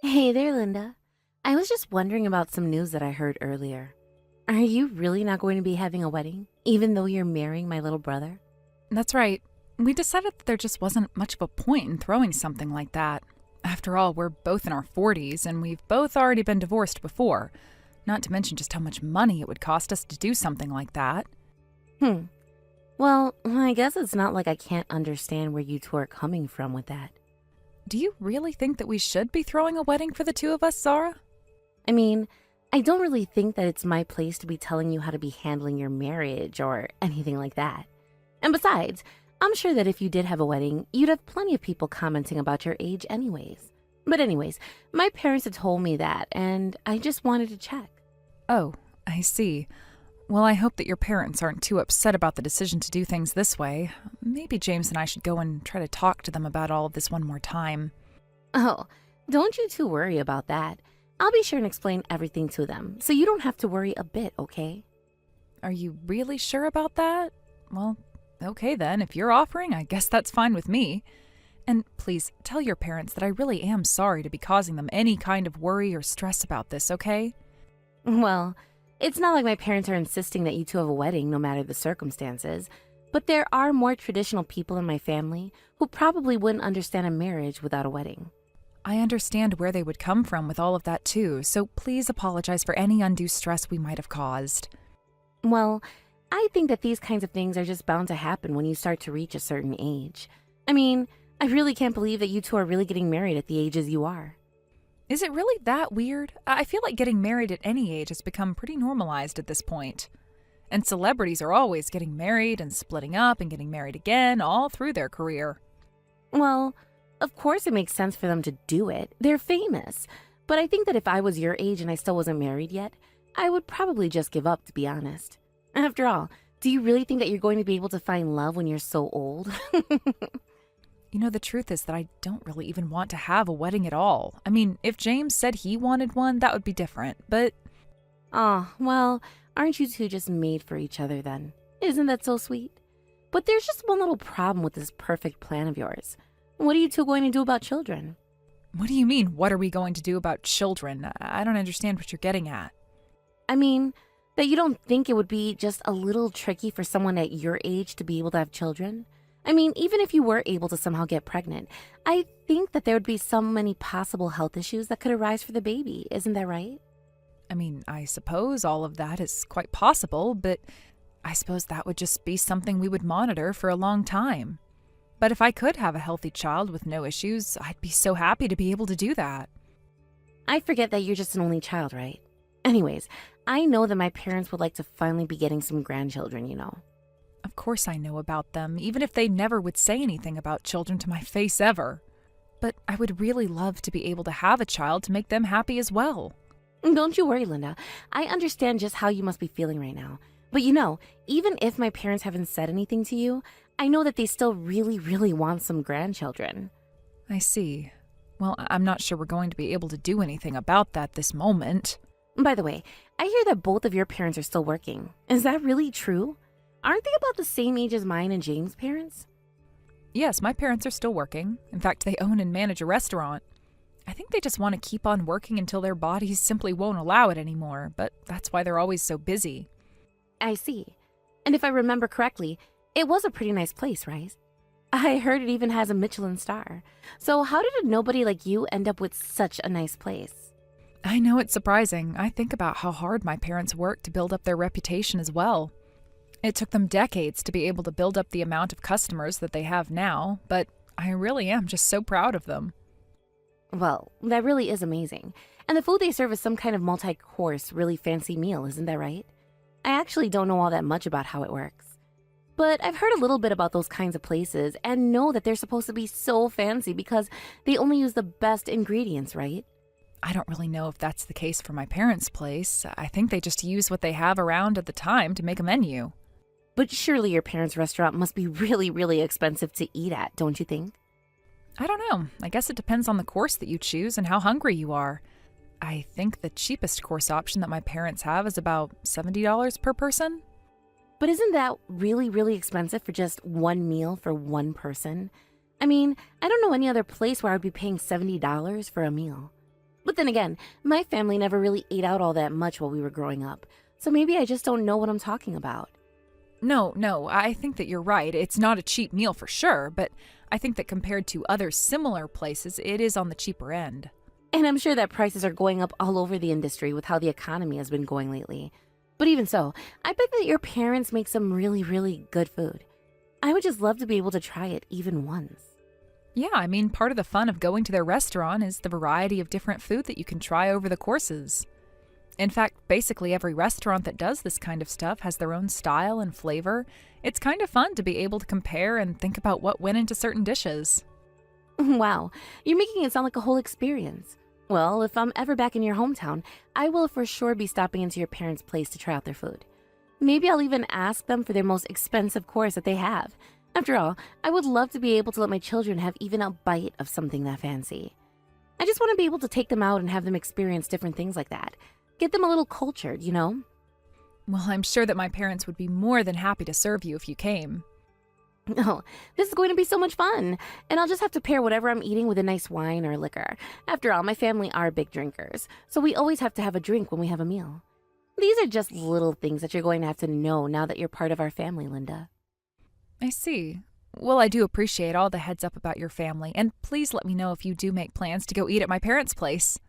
Hey there, Linda. I was just wondering about some news that I heard earlier. Are you really not going to be having a wedding, even though you're marrying my little brother? That's right. We decided that there just wasn't much of a point in throwing something like that. After all, we're both in our 40s and we've both already been divorced before. Not to mention just how much money it would cost us to do something like that. Hmm. Well, I guess it's not like I can't understand where you two are coming from with that. Do you really think that we should be throwing a wedding for the two of us, Zara? I mean, I don't really think that it's my place to be telling you how to be handling your marriage or anything like that. And besides, I'm sure that if you did have a wedding, you'd have plenty of people commenting about your age anyways. But anyways, my parents had told me that, and I just wanted to check. Oh, I see. Well, I hope that your parents aren't too upset about the decision to do things this way. Maybe James and I should go and try to talk to them about all of this one more time. Oh, don't you two worry about that. I'll be sure and explain everything to them, so you don't have to worry a bit, okay? Are you really sure about that? Well, okay then. If you're offering, I guess that's fine with me. And please, tell your parents that I really am sorry to be causing them any kind of worry or stress about this, okay? Well, it's not like my parents are insisting that you two have a wedding no matter the circumstances, but there are more traditional people in my family who probably wouldn't understand a marriage without a wedding. I understand where they would come from with all of that too, so please apologize for any undue stress we might have caused. Well, I think that these kinds of things are just bound to happen when you start to reach a certain age. I mean, I really can't believe that you two are really getting married at the ages you are. Is it really that weird? I feel like getting married at any age has become pretty normalized at this point. And celebrities are always getting married and splitting up and getting married again all through their career. Well, of course it makes sense for them to do it. They're famous. But I think that if I was your age and I still wasn't married yet, I would probably just give up, to be honest. After all, do you really think that you're going to be able to find love when you're so old? You know, the truth is that I don't really even want to have a wedding at all. I mean, if James said he wanted one, that would be different, but... Aw, well, aren't you two just made for each other then? Isn't that so sweet? But there's just one little problem with this perfect plan of yours. What are you two going to do about children? What do you mean, what are we going to do about children? I don't understand what you're getting at. I mean, that you don't think it would be just a little tricky for someone at your age to be able to have children? I mean, even if you were able to somehow get pregnant, I think that there would be so many possible health issues that could arise for the baby. Isn't that right? I mean, I suppose all of that is quite possible, but I suppose that would just be something we would monitor for a long time. But if I could have a healthy child with no issues, I'd be so happy to be able to do that. I forget that you're just an only child, right? Anyways, I know that my parents would like to finally be getting some grandchildren, you know. Of course I know about them, even if they never would say anything about children to my face ever. But I would really love to be able to have a child to make them happy as well. Don't you worry, Linda. I understand just how you must be feeling right now. But you know, even if my parents haven't said anything to you, I know that they still really, really want some grandchildren. I see. Well, I'm not sure we're going to be able to do anything about that this moment. By the way, I hear that both of your parents are still working. Is that really true? Aren't they about the same age as mine and James' parents? Yes, my parents are still working. In fact, they own and manage a restaurant. I think they just want to keep on working until their bodies simply won't allow it anymore, but that's why they're always so busy. I see. And if I remember correctly, it was a pretty nice place, right? I heard it even has a Michelin star. So how did a nobody like you end up with such a nice place? I know it's surprising. I think about how hard my parents worked to build up their reputation as well. It took them decades to be able to build up the amount of customers that they have now, but I really am just so proud of them. Well, that really is amazing. And the food they serve is some kind of multi-course, really fancy meal, isn't that right? I actually don't know all that much about how it works. But I've heard a little bit about those kinds of places and know that they're supposed to be so fancy because they only use the best ingredients, right? I don't really know if that's the case for my parents' place. I think they just use what they have around at the time to make a menu. But surely your parents' restaurant must be really, really expensive to eat at, don't you think? I don't know. I guess it depends on the course that you choose and how hungry you are. I think the cheapest course option that my parents have is about $70 per person. But isn't that really, really expensive for just one meal for one person? I mean, I don't know any other place where I'd be paying $70 for a meal. But then again, my family never really ate out all that much while we were growing up, so maybe I just don't know what I'm talking about. No, I think that you're right. It's not a cheap meal for sure, but I think that compared to other similar places, it is on the cheaper end. And I'm sure that prices are going up all over the industry with how the economy has been going lately. But even so, I bet that your parents make some really, really good food. I would just love to be able to try it even once. Yeah, I mean, part of the fun of going to their restaurant is the variety of different food that you can try over the courses. In fact, basically every restaurant that does this kind of stuff has their own style and flavor. It's kind of fun to be able to compare and think about what went into certain dishes. Wow, you're making it sound like a whole experience. Well, if I'm ever back in your hometown, I will for sure be stopping into your parents' place to try out their food. Maybe I'll even ask them for their most expensive course that they have. After all, I would love to be able to let my children have even a bite of something that fancy. I just want to be able to take them out and have them experience different things like that. Get them a little cultured, you know? Well, I'm sure that my parents would be more than happy to serve you if you came. Oh, this is going to be so much fun. And I'll just have to pair whatever I'm eating with a nice wine or liquor. After all, my family are big drinkers, so we always have to have a drink when we have a meal. These are just little things that you're going to have to know now that you're part of our family, Linda. I see. Well, I do appreciate all the heads up about your family, and please let me know if you do make plans to go eat at my parents' place.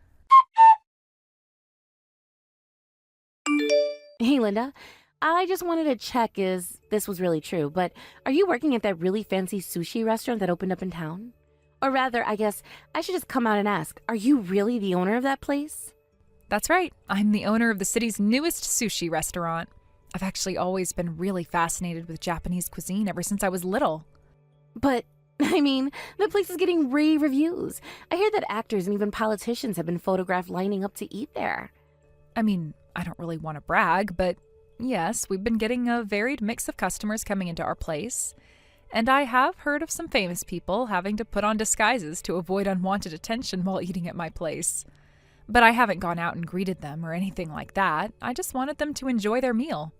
Hey, Linda. I just wanted to check this was really true, but are you working at that really fancy sushi restaurant that opened up in town? Or rather, I guess I should just come out and ask, are you really the owner of that place? That's right. I'm the owner of the city's newest sushi restaurant. I've actually always been really fascinated with Japanese cuisine ever since I was little. But, I mean, the place is getting rave reviews. I hear that actors and even politicians have been photographed lining up to eat there. I mean, I don't really want to brag, but yes, we've been getting a varied mix of customers coming into our place. And I have heard of some famous people having to put on disguises to avoid unwanted attention while eating at my place. But I haven't gone out and greeted them or anything like that. I just wanted them to enjoy their meal.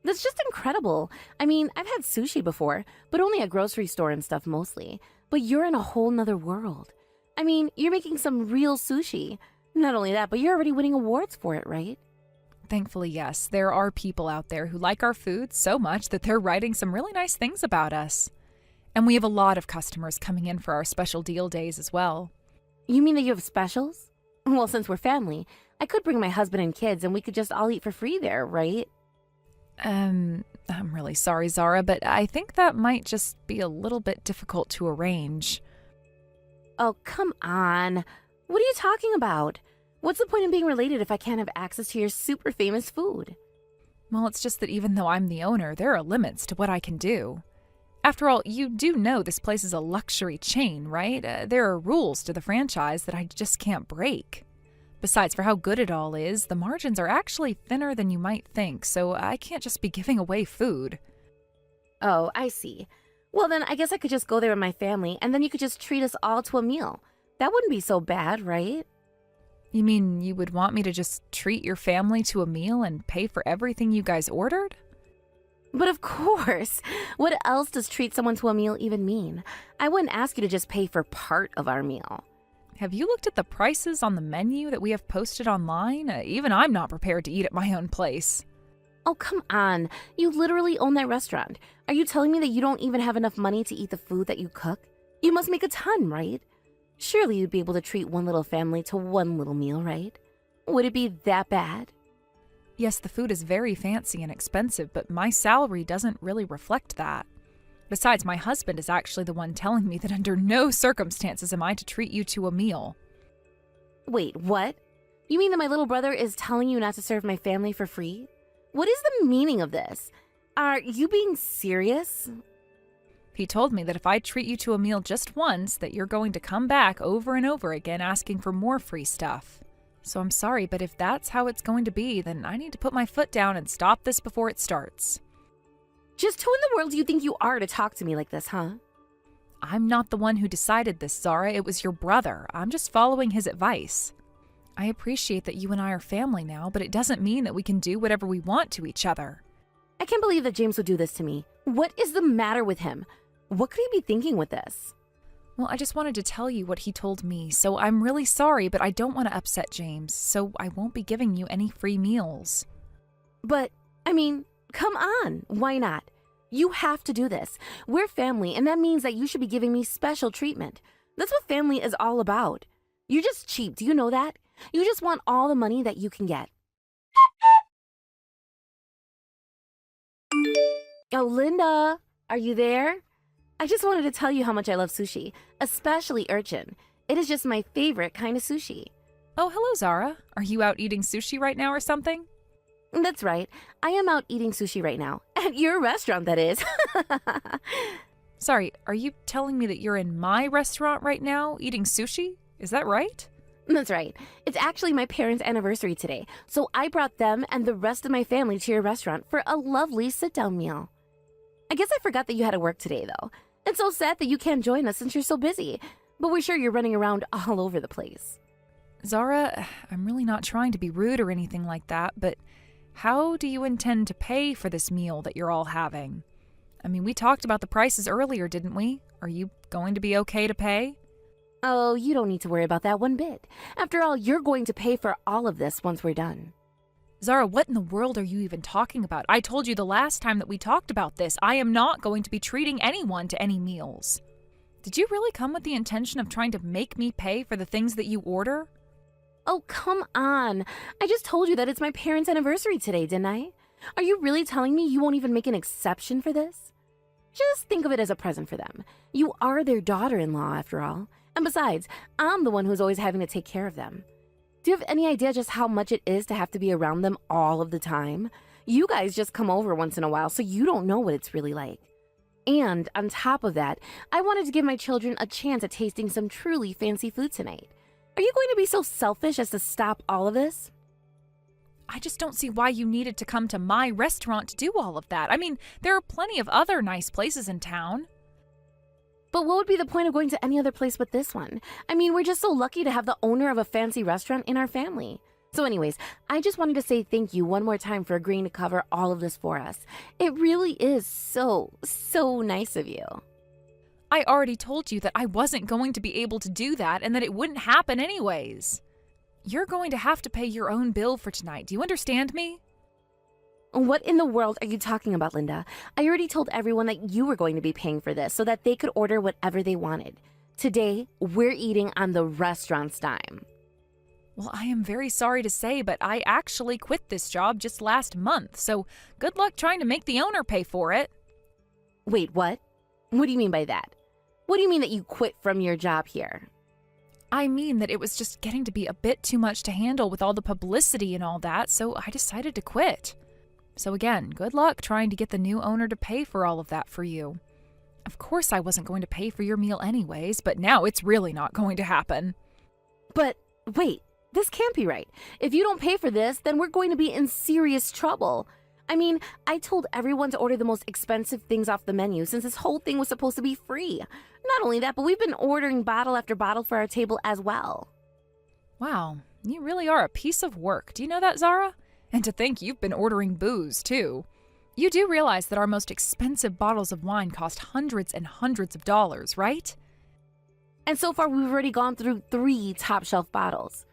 That's just incredible. I mean, I've had sushi before, but only at grocery store and stuff mostly. But you're in a whole nother world. I mean, you're making some real sushi. Not only that, but you're already winning awards for it, right? Thankfully, yes, there are people out there who like our food so much that they're writing some really nice things about us. And we have a lot of customers coming in for our special deal days as well. You mean that you have specials? Well, since we're family, I could bring my husband and kids and we could just all eat for free there, right? I'm really sorry, Zara, but I think that might just be a little bit difficult to arrange. Oh, come on. What are you talking about? What's the point in being related if I can't have access to your super famous food? Well, it's just that even though I'm the owner, there are limits to what I can do. After all, you do know this place is a luxury chain, right? There are rules to the franchise that I just can't break. Besides, for how good it all is, the margins are actually thinner than you might think, so I can't just be giving away food. Oh, I see. Well, then I guess I could just go there with my family, and then you could just treat us all to a meal. That wouldn't be so bad, right? You mean you would want me to just treat your family to a meal and pay for everything you guys ordered? But of course. What else does treat someone to a meal even mean? I wouldn't ask you to just pay for part of our meal. Have you looked at the prices on the menu that we have posted online? Even I'm not prepared to eat at my own place. Oh, come on. You literally own that restaurant. Are you telling me that you don't even have enough money to eat the food that you cook? You must make a ton, right? Surely you'd be able to treat one little family to one little meal, right? Would it be that bad? Yes, the food is very fancy and expensive, but my salary doesn't really reflect that. Besides, my husband is actually the one telling me that under no circumstances am I to treat you to a meal. Wait, what? You mean that my little brother is telling you not to serve my family for free? What is the meaning of this? Are you being serious? He told me that if I treat you to a meal just once, that you're going to come back over and over again asking for more free stuff. So I'm sorry, but if that's how it's going to be, then I need to put my foot down and stop this before it starts. Just who in the world do you think you are to talk to me like this, huh? I'm not the one who decided this, Zara. It was your brother. I'm just following his advice. I appreciate that you and I are family now, but it doesn't mean that we can do whatever we want to each other. I can't believe that James would do this to me. What is the matter with him? What could he be thinking with this? Well, I just wanted to tell you what he told me, so I'm really sorry, but I don't want to upset James, so I won't be giving you any free meals. But, come on, why not? You have to do this. We're family, and that means that you should be giving me special treatment. That's what family is all about. You're just cheap, do you know that? You just want all the money that you can get. Oh, Linda, are you there? I just wanted to tell you how much I love sushi, especially urchin. It is just my favorite kind of sushi. Oh, hello, Zara. Are you out eating sushi right now or something? That's right. I am out eating sushi right now. At your restaurant, that is. Sorry, are you telling me that you're in my restaurant right now eating sushi? Is that right? That's right. It's actually my parents' anniversary today, so I brought them and the rest of my family to your restaurant for a lovely sit-down meal. I guess I forgot that you had to work today, though. It's so sad that you can't join us since you're so busy, but we're sure you're running around all over the place. Zara, I'm really not trying to be rude or anything like that, but how do you intend to pay for this meal that you're all having? We talked about the prices earlier, didn't we? Are you going to be okay to pay? Oh, you don't need to worry about that one bit. After all, you're going to pay for all of this once we're done. Zara, what in the world are you even talking about? I told you the last time that we talked about this. I am not going to be treating anyone to any meals. Did you really come with the intention of trying to make me pay for the things that you order? Oh, come on. I just told you that it's my parents' anniversary today, didn't I? Are you really telling me you won't even make an exception for this? Just think of it as a present for them. You are their daughter-in-law, after all. And besides, I'm the one who's always having to take care of them. Do you have any idea just how much it is to have to be around them all of the time? You guys just come over once in a while, so you don't know what it's really like. And on top of that, I wanted to give my children a chance at tasting some truly fancy food tonight. Are you going to be so selfish as to stop all of this? I just don't see why you needed to come to my restaurant to do all of that. There are plenty of other nice places in town. But what would be the point of going to any other place but this one? We're just so lucky to have the owner of a fancy restaurant in our family. So anyways, I just wanted to say thank you one more time for agreeing to cover all of this for us. It really is so nice of you. I already told you that I wasn't going to be able to do that and that it wouldn't happen anyways. You're going to have to pay your own bill for tonight. Do you understand me? What in the world are you talking about, Linda? I already told everyone that you were going to be paying for this so that they could order whatever they wanted. Today, we're eating on the restaurant's dime. Well, I am very sorry to say, but I actually quit this job just last month, so good luck trying to make the owner pay for it. Wait, what? What do you mean by that? What do you mean that you quit from your job here? I mean that it was just getting to be a bit too much to handle with all the publicity and all that, so I decided to quit. So again, good luck trying to get the new owner to pay for all of that for you. Of course I wasn't going to pay for your meal anyways, but now it's really not going to happen. But wait, this can't be right. If you don't pay for this, then we're going to be in serious trouble. I told everyone to order the most expensive things off the menu since this whole thing was supposed to be free. Not only that, but we've been ordering bottle after bottle for our table as well. Wow, you really are a piece of work. Do you know that, Zara? And to think you've been ordering booze, too. You do realize that our most expensive bottles of wine cost hundreds and hundreds of dollars, right? And so far, we've already gone through 3 top-shelf bottles.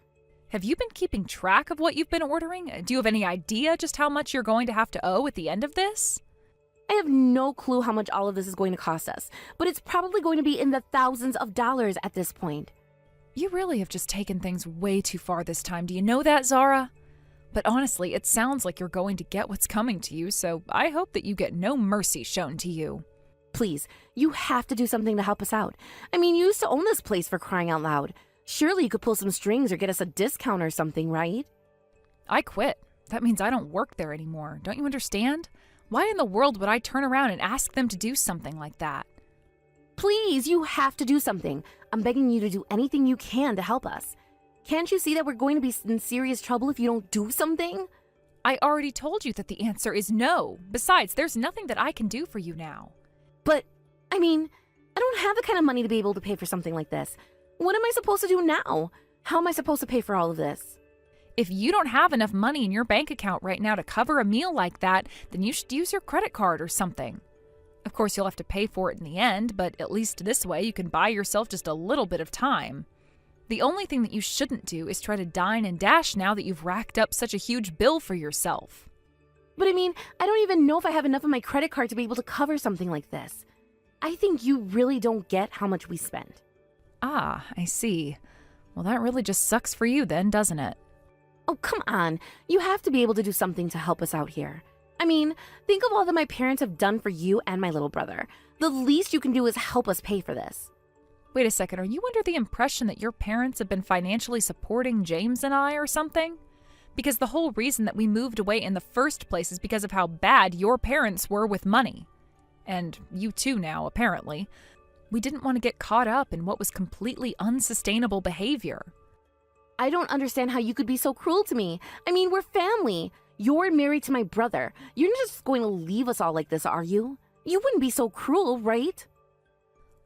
Have you been keeping track of what you've been ordering? Do you have any idea just how much you're going to have to owe at the end of this? I have no clue how much all of this is going to cost us, but it's probably going to be in the thousands of dollars at this point. You really have just taken things way too far this time. Do you know that, Zara? But honestly, it sounds like you're going to get what's coming to you, so I hope that you get no mercy shown to you. Please, you have to do something to help us out. You used to own this place, for crying out loud. Surely you could pull some strings or get us a discount or something, right? I quit. That means I don't work there anymore. Don't you understand? Why in the world would I turn around and ask them to do something like that? Please, you have to do something. I'm begging you to do anything you can to help us. Can't you see that we're going to be in serious trouble if you don't do something? I already told you that the answer is no. Besides, there's nothing that I can do for you now. But, I don't have the kind of money to be able to pay for something like this. What am I supposed to do now? How am I supposed to pay for all of this? If you don't have enough money in your bank account right now to cover a meal like that, then you should use your credit card or something. Of course, you'll have to pay for it in the end, but at least this way you can buy yourself just a little bit of time. The only thing that you shouldn't do is try to dine and dash now that you've racked up such a huge bill for yourself. But I mean, I don't even know if I have enough on my credit card to be able to cover something like this. I think you really don't get how much we spend. Ah, I see. Well, that really just sucks for you then, doesn't it? Oh, come on. You have to be able to do something to help us out here. I mean, think of all that my parents have done for you and my little brother. The least you can do is help us pay for this. Wait a second, are you under the impression that your parents have been financially supporting James and I or something? Because the whole reason that we moved away in the first place is because of how bad your parents were with money. And you too now, apparently. We didn't want to get caught up in what was completely unsustainable behavior. I don't understand how you could be so cruel to me. I mean, we're family. You're married to my brother. You're not just going to leave us all like this, are you? You wouldn't be so cruel, right?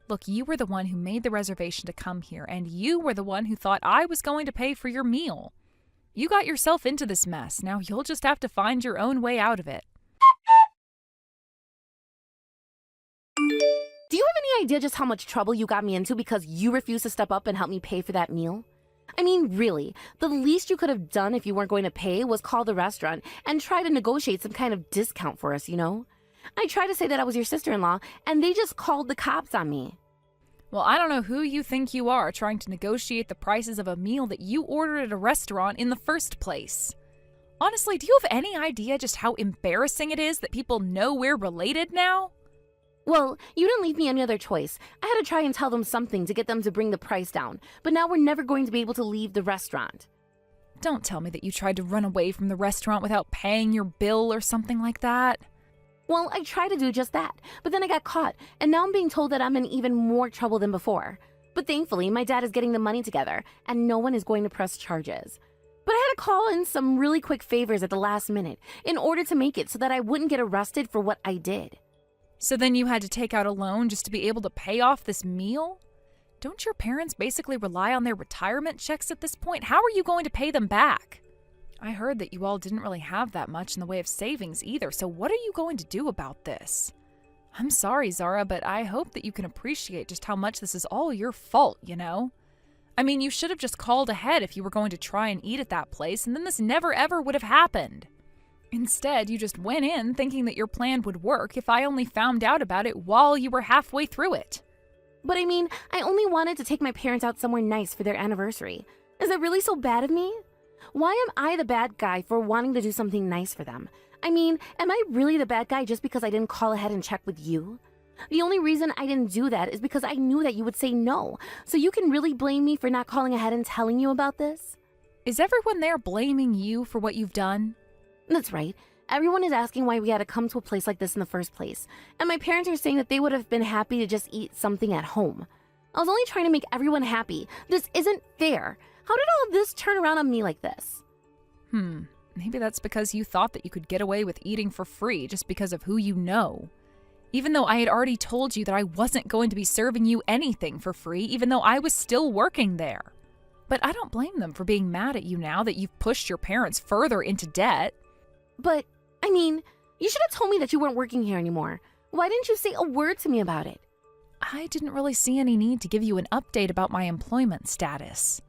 Look, you were the one who made the reservation to come here, and you were the one who thought I was going to pay for your meal. You got yourself into this mess. Now you'll just have to find your own way out of it. Do you have any idea just how much trouble you got me into because you refused to step up and help me pay for that meal? I mean, really, the least you could have done if you weren't going to pay was call the restaurant and try to negotiate some kind of discount for us, you know? I tried to say that I was your sister-in-law, and they just called the cops on me. Well, I don't know who you think you are trying to negotiate the prices of a meal that you ordered at a restaurant in the first place. Honestly, do you have any idea just how embarrassing it is that people know we're related now? Well, you didn't leave me any other choice. I had to try and tell them something to get them to bring the price down, but now we're never going to be able to leave the restaurant. Don't tell me that you tried to run away from the restaurant without paying your bill or something like that. Well, I tried to do just that, but then I got caught, and now I'm being told that I'm in even more trouble than before. But thankfully, my dad is getting the money together, and no one is going to press charges. But I had to call in some really quick favors at the last minute in order to make it so that I wouldn't get arrested for what I did. So then you had to take out a loan just to be able to pay off this meal? Don't your parents basically rely on their retirement checks at this point? How are you going to pay them back? I heard that you all didn't really have that much in the way of savings either, so what are you going to do about this? I'm sorry, Zara, but I hope that you can appreciate just how much this is all your fault, you know? I mean, you should have just called ahead if you were going to try and eat at that place, and then this never ever would have happened. Instead, you just went in thinking that your plan would work if I only found out about it while you were halfway through it. But I mean, I only wanted to take my parents out somewhere nice for their anniversary. Is that really so bad of me? Why am I the bad guy for wanting to do something nice for them? I mean, am I really the bad guy just because I didn't call ahead and check with you? The only reason I didn't do that is because I knew that you would say no. So you can really blame me for not calling ahead and telling you about this? Is everyone there blaming you for what you've done? That's right. Everyone is asking why we had to come to a place like this in the first place. And my parents are saying that they would have been happy to just eat something at home. I was only trying to make everyone happy. This isn't fair. How did all of this turn around on me like this? Maybe that's because you thought that you could get away with eating for free just because of who you know. Even though I had already told you that I wasn't going to be serving you anything for free, even though I was still working there. But I don't blame them for being mad at you now that you've pushed your parents further into debt. But, I mean, you should have told me that you weren't working here anymore. Why didn't you say a word to me about it? I didn't really see any need to give you an update about my employment status.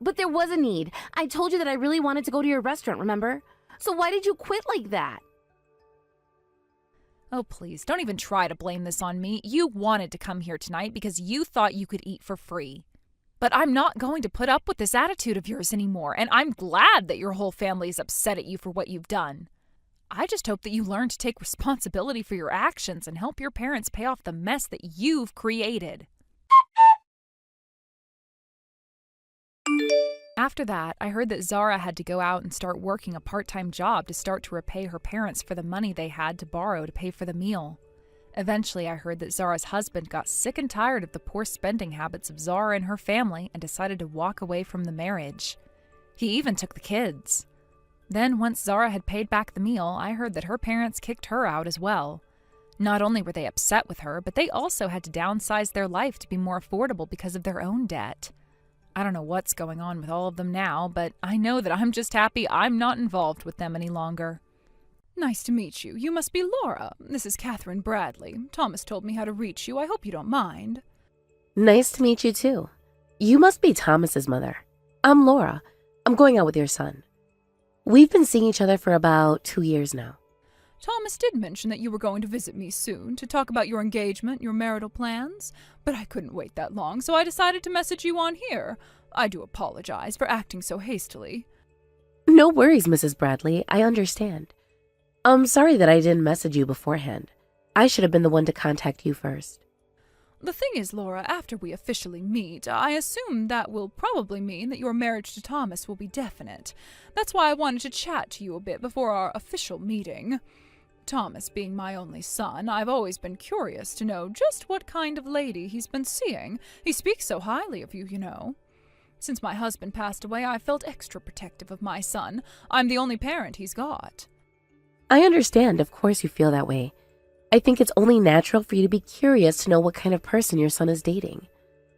But there was a need. I told you that I really wanted to go to your restaurant, remember? So why did you quit like that? Oh, please, don't even try to blame this on me. You wanted to come here tonight because you thought you could eat for free. But I'm not going to put up with this attitude of yours anymore, and I'm glad that your whole family is upset at you for what you've done. I just hope that you learn to take responsibility for your actions and help your parents pay off the mess that you've created. After that, I heard that Zara had to go out and start working a part-time job to start to repay her parents for the money they had to borrow to pay for the meal. Eventually, I heard that Zara's husband got sick and tired of the poor spending habits of Zara and her family and decided to walk away from the marriage. He even took the kids. Then, once Zara had paid back the meal, I heard that her parents kicked her out as well. Not only were they upset with her, but they also had to downsize their life to be more affordable because of their own debt. I don't know what's going on with all of them now, but I know that I'm just happy I'm not involved with them any longer. Nice to meet you. You must be Laura. This is Catherine Bradley. Thomas told me how to reach you. I hope you don't mind. Nice to meet you, too. You must be Thomas's mother. I'm Laura. I'm going out with your son. We've been seeing each other for about 2 years now. Thomas did mention that you were going to visit me soon to talk about your engagement, your marital plans, but I couldn't wait that long, so I decided to message you on here. I do apologize for acting so hastily. No worries, Mrs. Bradley. I understand. I'm sorry that I didn't message you beforehand. I should have been the one to contact you first. The thing is, Laura, after we officially meet, I assume that will probably mean that your marriage to Thomas will be definite. That's why I wanted to chat to you a bit before our official meeting. Thomas being my only son, I've always been curious to know just what kind of lady he's been seeing. He speaks so highly of you, you know. Since my husband passed away, I felt extra protective of my son. I'm the only parent he's got. I understand, of course you feel that way. I think it's only natural for you to be curious to know what kind of person your son is dating.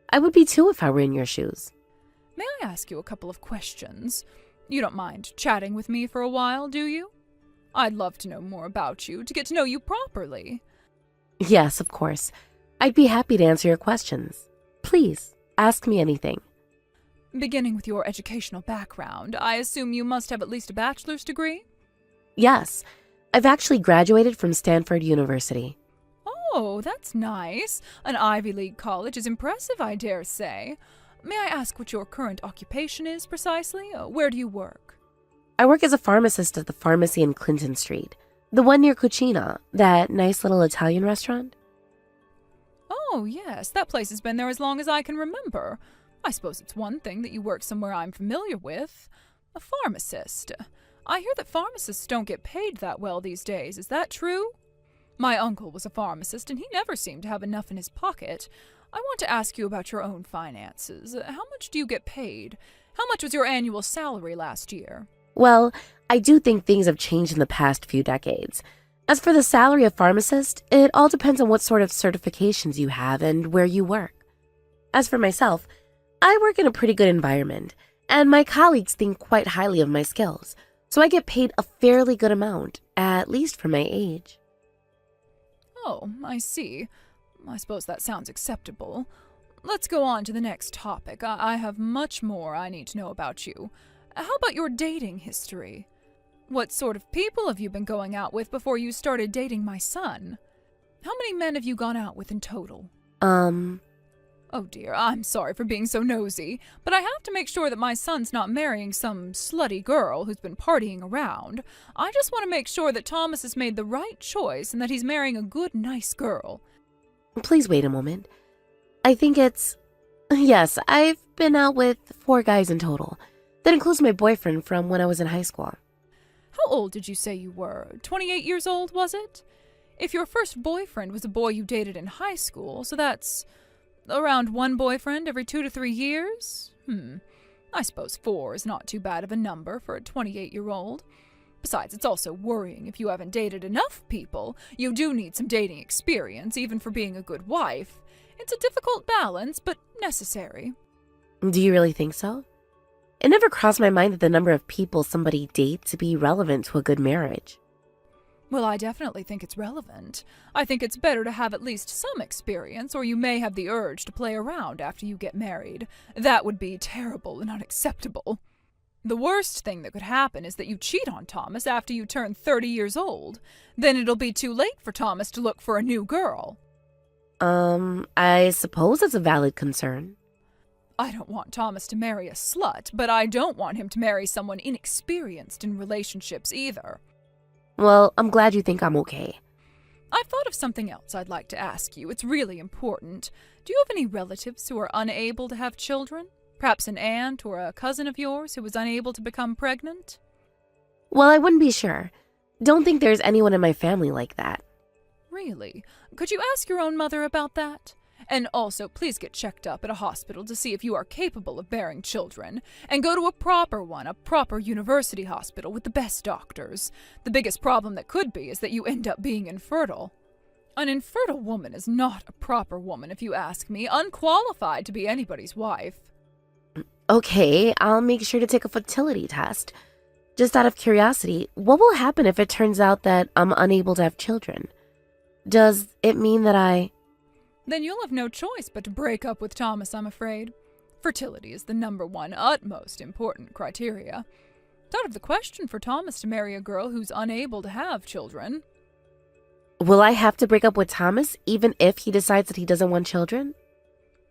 I would be too if I were in your shoes. May I ask you a couple of questions? You don't mind chatting with me for a while, do you? I'd love to know more about you, to get to know you properly. Yes, of course. I'd be happy to answer your questions. Please, ask me anything. Beginning with your educational background, I assume you must have at least a bachelor's degree? Yes, I've actually graduated from Stanford University. Oh, that's nice. An Ivy League college is impressive, I dare say. May I ask what your current occupation is precisely? Where do you work? I work as a pharmacist at the pharmacy in Clinton Street, the one near Cucina, that nice little Italian restaurant. Oh, yes, that place has been there as long as I can remember. I suppose it's one thing that you work somewhere I'm familiar with. A pharmacist. I hear that pharmacists don't get paid that well these days. Is that true? My uncle was a pharmacist, and he never seemed to have enough in his pocket. I want to ask you about your own finances. How much do you get paid? How much was your annual salary last year? Well, I do think things have changed in the past few decades. As for the salary of pharmacist, it all depends on what sort of certifications you have and where you work. As for myself, I work in a pretty good environment, and my colleagues think quite highly of my skills, so I get paid a fairly good amount, at least for my age. Oh, I see. I suppose that sounds acceptable. Let's go on to the next topic. I have much more I need to know about you. How about your dating history? What sort of people have you been going out with before you started dating my son? How many men have you gone out with in total? Oh dear, I'm sorry for being so nosy, but I have to make sure that my son's not marrying some slutty girl who's been partying around. I just want to make sure that Thomas has made the right choice and that he's marrying a good, nice girl. Please wait a moment. I think it's... Yes, I've been out with 4 guys in total. That includes my boyfriend from when I was in high school. How old did you say you were? 28 years old, was it? If your first boyfriend was a boy you dated in high school, so that's around 1 boyfriend every 2 to 3 years? I suppose 4 is not too bad of a number for a 28-year-old. Besides, it's also worrying if you haven't dated enough people. You do need some dating experience, even for being a good wife. It's a difficult balance, but necessary. Do you really think so? It never crossed my mind that the number of people somebody dates to be relevant to a good marriage. Well, I definitely think it's relevant. I think it's better to have at least some experience, or you may have the urge to play around after you get married. That would be terrible and unacceptable. The worst thing that could happen is that you cheat on Thomas after you turn 30 years old. Then it'll be too late for Thomas to look for a new girl. I suppose it's a valid concern. I don't want Thomas to marry a slut, but I don't want him to marry someone inexperienced in relationships either. Well, I'm glad you think I'm okay. I've thought of something else I'd like to ask you. It's really important. Do you have any relatives who are unable to have children? Perhaps an aunt or a cousin of yours who was unable to become pregnant? Well, I wouldn't be sure. Don't think there's anyone in my family like that. Really? Could you ask your own mother about that? And also, please get checked up at a hospital to see if you are capable of bearing children. And go to a proper one, a proper university hospital with the best doctors. The biggest problem that could be is that you end up being infertile. An infertile woman is not a proper woman, if you ask me, unqualified to be anybody's wife. Okay, I'll make sure to take a fertility test. Just out of curiosity, what will happen if it turns out that I'm unable to have children? Does it mean that Then you'll have no choice but to break up with Thomas, I'm afraid. Fertility is the number one, utmost important criteria. It's out of the question for Thomas to marry a girl who's unable to have children. Will I have to break up with Thomas even if he decides that he doesn't want children?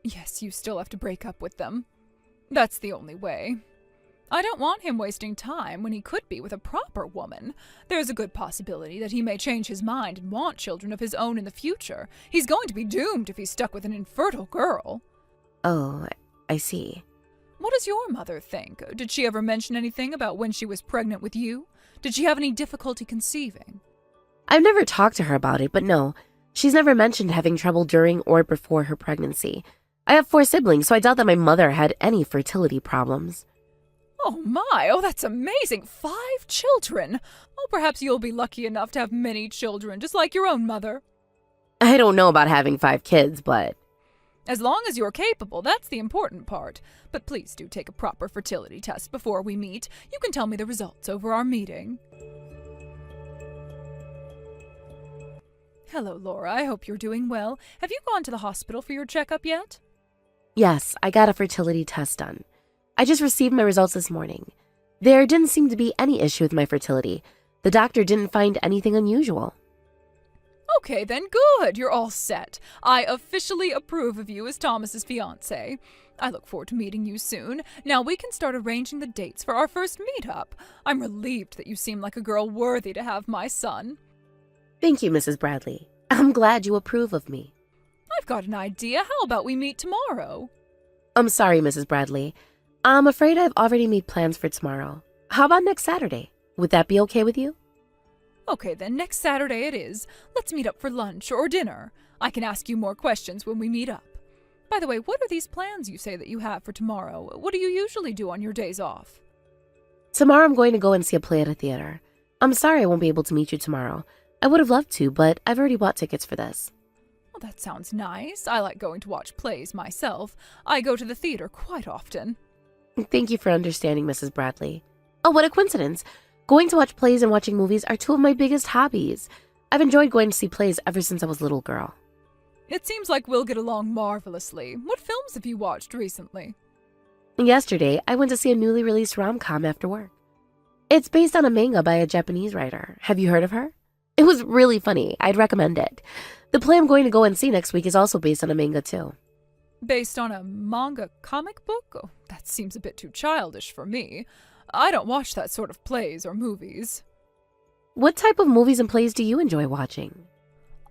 Yes, you still have to break up with them. That's the only way. I don't want him wasting time when he could be with a proper woman. There's a good possibility that he may change his mind and want children of his own in the future. He's going to be doomed if he's stuck with an infertile girl. Oh, I see. What does your mother think? Did she ever mention anything about when she was pregnant with you? Did she have any difficulty conceiving? I've never talked to her about it, but no, she's never mentioned having trouble during or before her pregnancy. I have 4 siblings, so I doubt that my mother had any fertility problems. Oh my, that's amazing! 5 children! Oh, perhaps you'll be lucky enough to have many children, just like your own mother. I don't know about having 5 kids, but... As long as you're capable, that's the important part. But please do take a proper fertility test before we meet. You can tell me the results over our meeting. Hello, Laura. I hope you're doing well. Have you gone to the hospital for your checkup yet? Yes, I got a fertility test done. I just received my results this morning. There didn't seem to be any issue with my fertility. The doctor didn't find anything unusual. Okay, then good. You're all set. I officially approve of you as Thomas's fiancé. I look forward to meeting you soon. Now we can start arranging the dates for our first meetup. I'm relieved that you seem like a girl worthy to have my son. Thank you, Mrs. Bradley. I'm glad you approve of me. I've got an idea. How about we meet tomorrow? I'm sorry, Mrs. Bradley. I'm afraid I've already made plans for tomorrow. How about next Saturday? Would that be okay with you? Okay, then next Saturday it is. Let's meet up for lunch or dinner. I can ask you more questions when we meet up. By the way, what are these plans you say that you have for tomorrow? What do you usually do on your days off? Tomorrow I'm going to go and see a play at a theater. I'm sorry I won't be able to meet you tomorrow. I would have loved to, but I've already bought tickets for this. Well, that sounds nice. I like going to watch plays myself. I go to the theater quite often. Thank you for understanding, Mrs. Bradley. Oh, what a coincidence. Going to watch plays and watching movies are 2 of my biggest hobbies. I've enjoyed going to see plays ever since I was a little girl. It seems like we'll get along marvelously. What films have you watched recently? Yesterday, I went to see a newly released rom-com after work. It's based on a manga by a Japanese writer. Have you heard of her? It was really funny. I'd recommend it. The play I'm going to go and see next week is also based on a manga, too. Based on a manga comic book? Oh, that seems a bit too childish for me. I don't watch that sort of plays or movies. What type of movies and plays do you enjoy watching?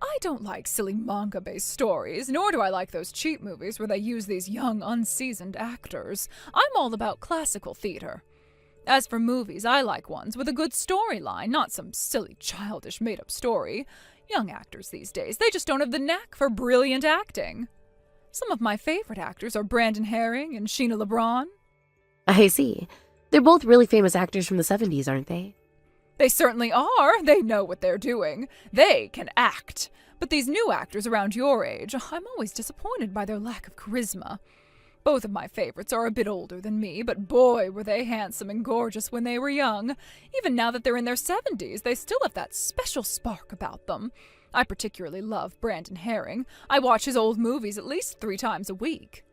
I don't like silly manga-based stories, nor do I like those cheap movies where they use these young, unseasoned actors. I'm all about classical theater. As for movies, I like ones with a good storyline, not some silly, childish, made-up story. Young actors these days, they just don't have the knack for brilliant acting. Some of my favorite actors are Brandon Herring and Sheena LeBron. I see. They're both really famous actors from the 70s, aren't they? They certainly are. They know what they're doing. They can act. But these new actors around your age, I'm always disappointed by their lack of charisma. Both of my favorites are a bit older than me, but boy, were they handsome and gorgeous when they were young. Even now that they're in their 70s, they still have that special spark about them. I particularly love Brandon Herring. I watch his old movies at least 3 times a week.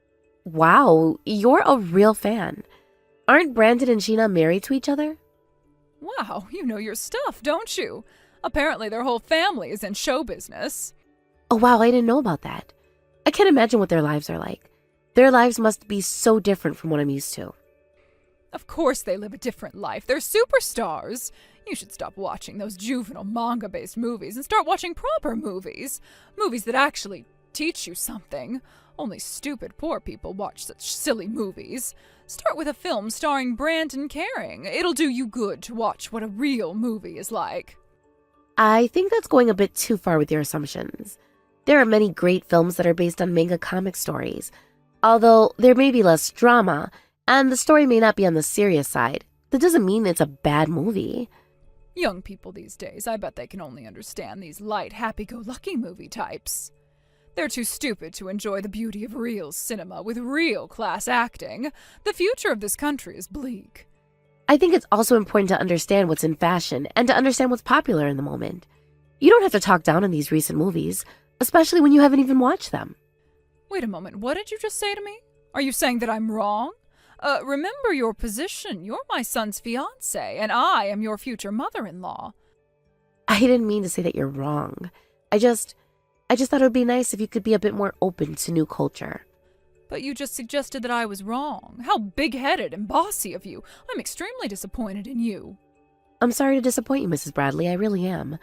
Wow, you're a real fan. Aren't Brandon and Sheena married to each other? Wow, you know your stuff, don't you? Apparently their whole family is in show business. Oh wow, I didn't know about that. I can't imagine what their lives are like. Their lives must be so different from what I'm used to. Of course they live a different life. They're superstars. You should stop watching those juvenile manga-based movies and start watching proper movies. Movies that actually teach you something. Only stupid poor people watch such silly movies. Start with a film starring Brandon Herring. It'll do you good to watch what a real movie is like. I think that's going a bit too far with your assumptions. There are many great films that are based on manga comic stories. Although there may be less drama, and the story may not be on the serious side, that doesn't mean it's a bad movie. Young people these days, I bet they can only understand these light, happy-go-lucky movie types. They're too stupid to enjoy the beauty of real cinema with real class acting. The future of this country is bleak. I think it's also important to understand what's in fashion and to understand what's popular in the moment. You don't have to talk down on these recent movies, especially when you haven't even watched them. Wait a moment, what did you just say to me? Are you saying that I'm wrong? Remember your position. You're my son's fiancé, and I am your future mother-in-law. I didn't mean to say that you're wrong. I just thought it would be nice if you could be a bit more open to new culture. But you just suggested that I was wrong. How big-headed and bossy of you. I'm extremely disappointed in you. I'm sorry to disappoint you, Mrs. Bradley, I really am.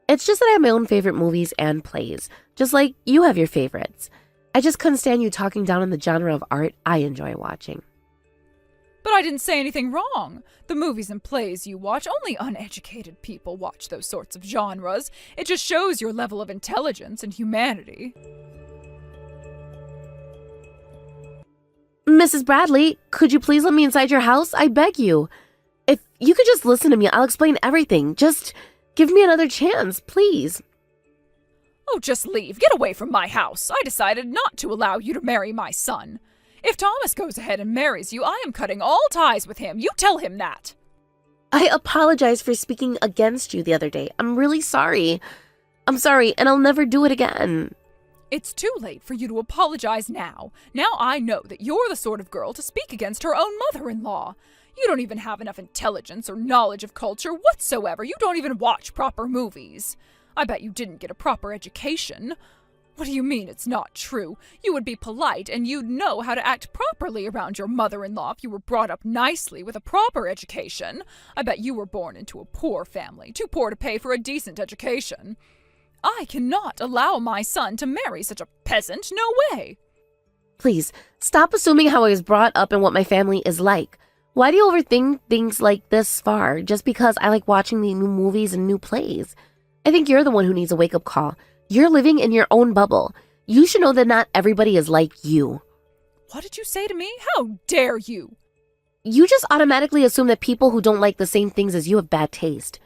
It's just that I have my own favorite movies and plays, just like you have your favorites. I just couldn't stand you talking down on the genre of art I enjoy watching. But I didn't say anything wrong. The movies and plays you watch, only uneducated people watch those sorts of genres. It just shows your level of intelligence and humanity. Mrs. Bradley, could you please let me inside your house? I beg you. If you could just listen to me, I'll explain everything. Just give me another chance, please. Oh, just leave. Get away from my house. I decided not to allow you to marry my son. If Thomas goes ahead and marries you, I am cutting all ties with him. You tell him that. I apologize for speaking against you the other day. I'm really sorry. I'm sorry, and I'll never do it again. It's too late for you to apologize now. Now I know that you're the sort of girl to speak against her own mother-in-law. You don't even have enough intelligence or knowledge of culture whatsoever. You don't even watch proper movies. I bet you didn't get a proper education. What do you mean it's not true? You would be polite and you'd know how to act properly around your mother-in-law if you were brought up nicely with a proper education. I bet you were born into a poor family, too poor to pay for a decent education. I cannot allow my son to marry such a peasant, no way. Please, stop assuming how I was brought up and what my family is like. Why do you overthink things like this far just because I like watching the new movies and new plays? I think you're the one who needs a wake-up call. You're living in your own bubble. You should know that not everybody is like you. What did you say to me? How dare you? You just automatically assume that people who don't like the same things as you have bad taste.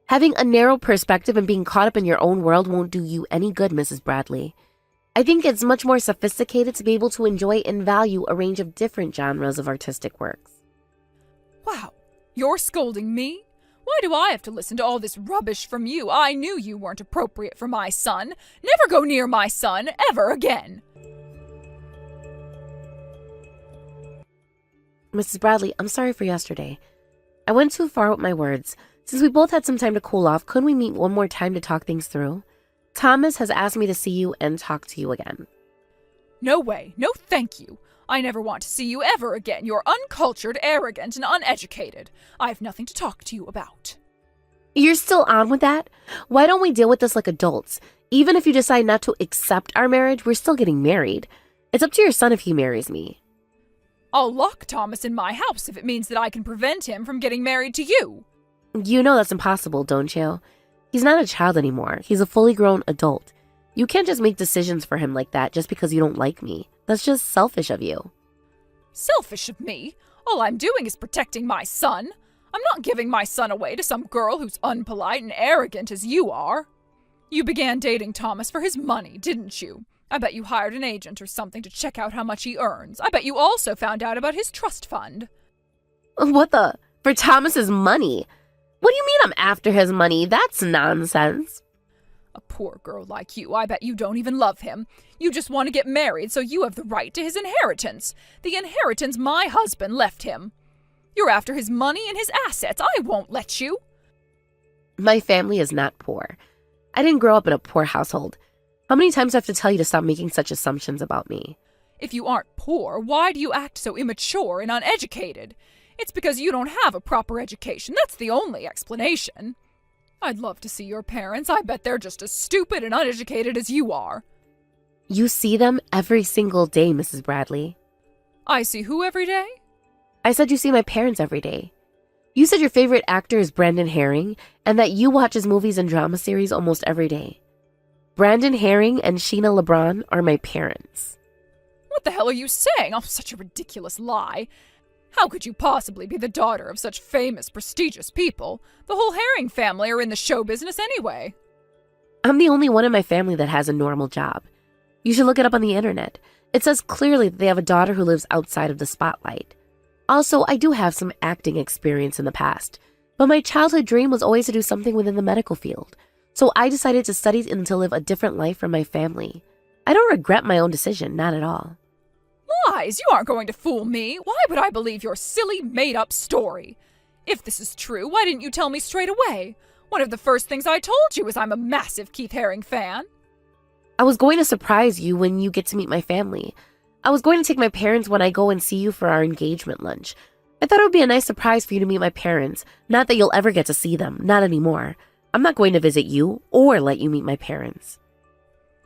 Having a narrow perspective and being caught up in your own world won't do you any good, Mrs. Bradley. I think it's much more sophisticated to be able to enjoy and value a range of different genres of artistic works. Wow, you're scolding me? Why do I have to listen to all this rubbish from you? I knew you weren't appropriate for my son. Never go near my son, ever again. Mrs. Bradley, I'm sorry for yesterday. I went too far with my words. Since we both had some time to cool off, couldn't we meet one more time to talk things through? Thomas has asked me to see you and talk to you again. No way. No thank you. I never want to see you ever again. You're uncultured, arrogant, and uneducated. I have nothing to talk to you about. You're still on with that? Why don't we deal with this like adults? Even if you decide not to accept our marriage, we're still getting married. It's up to your son if he marries me. I'll lock Thomas in my house if it means that I can prevent him from getting married to you. You know that's impossible, don't you? He's not a child anymore. He's a fully grown adult. You can't just make decisions for him like that just because you don't like me. That's just selfish of you. Selfish of me? All I'm doing is protecting my son. I'm not giving my son away to some girl who's unpolite and arrogant as you are. You began dating Thomas for his money, didn't you? I bet you hired an agent or something to check out how much he earns. I bet you also found out about his trust fund. What the? For Thomas's money? What do you mean I'm after his money? That's nonsense. A poor girl like you, I bet you don't even love him. You just want to get married so you have the right to his inheritance. The inheritance my husband left him. You're after his money and his assets. I won't let you. My family is not poor. I didn't grow up in a poor household. How many times do I have to tell you to stop making such assumptions about me? If you aren't poor, why do you act so immature and uneducated? It's because you don't have a proper education. That's the only explanation. I'd love to see your parents. I bet they're just as stupid and uneducated as you are. You see them every single day, Mrs. Bradley. I see who every day? I said you see my parents every day. You said your favorite actor is Brandon Herring and that you watch his movies and drama series almost every day. Brandon Herring and Sheena LeBron are my parents. What the hell are you saying? Oh, such a ridiculous lie. How could you possibly be the daughter of such famous, prestigious people? The whole Herring family are in the show business anyway. I'm the only one in my family that has a normal job. You should look it up on the internet. It says clearly that they have a daughter who lives outside of the spotlight. Also, I do have some acting experience in the past, but my childhood dream was always to do something within the medical field. So I decided to study and to live a different life from my family. I don't regret my own decision, not at all. Lies! You aren't going to fool me. Why would I believe your silly, made-up story? If this is true, why didn't you tell me straight away? One of the first things I told you is I'm a massive Keith Haring fan. I was going to surprise you when you get to meet my family. I was going to take my parents when I go and see you for our engagement lunch. I thought it would be a nice surprise for you to meet my parents. Not that you'll ever get to see them, not anymore. I'm not going to visit you or let you meet my parents.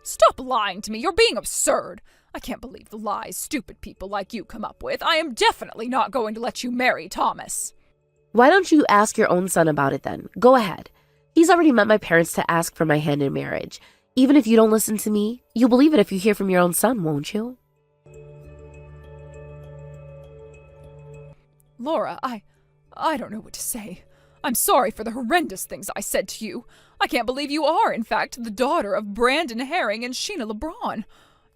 Stop lying to me. You're being absurd. I can't believe the lies stupid people like you come up with. I am definitely not going to let you marry Thomas. Why don't you ask your own son about it then? Go ahead. He's already met my parents to ask for my hand in marriage. Even if you don't listen to me, you'll believe it if you hear from your own son, won't you? Laura, I don't know what to say. I'm sorry for the horrendous things I said to you. I can't believe you are, in fact, the daughter of Brandon Haring and Sheena LeBron.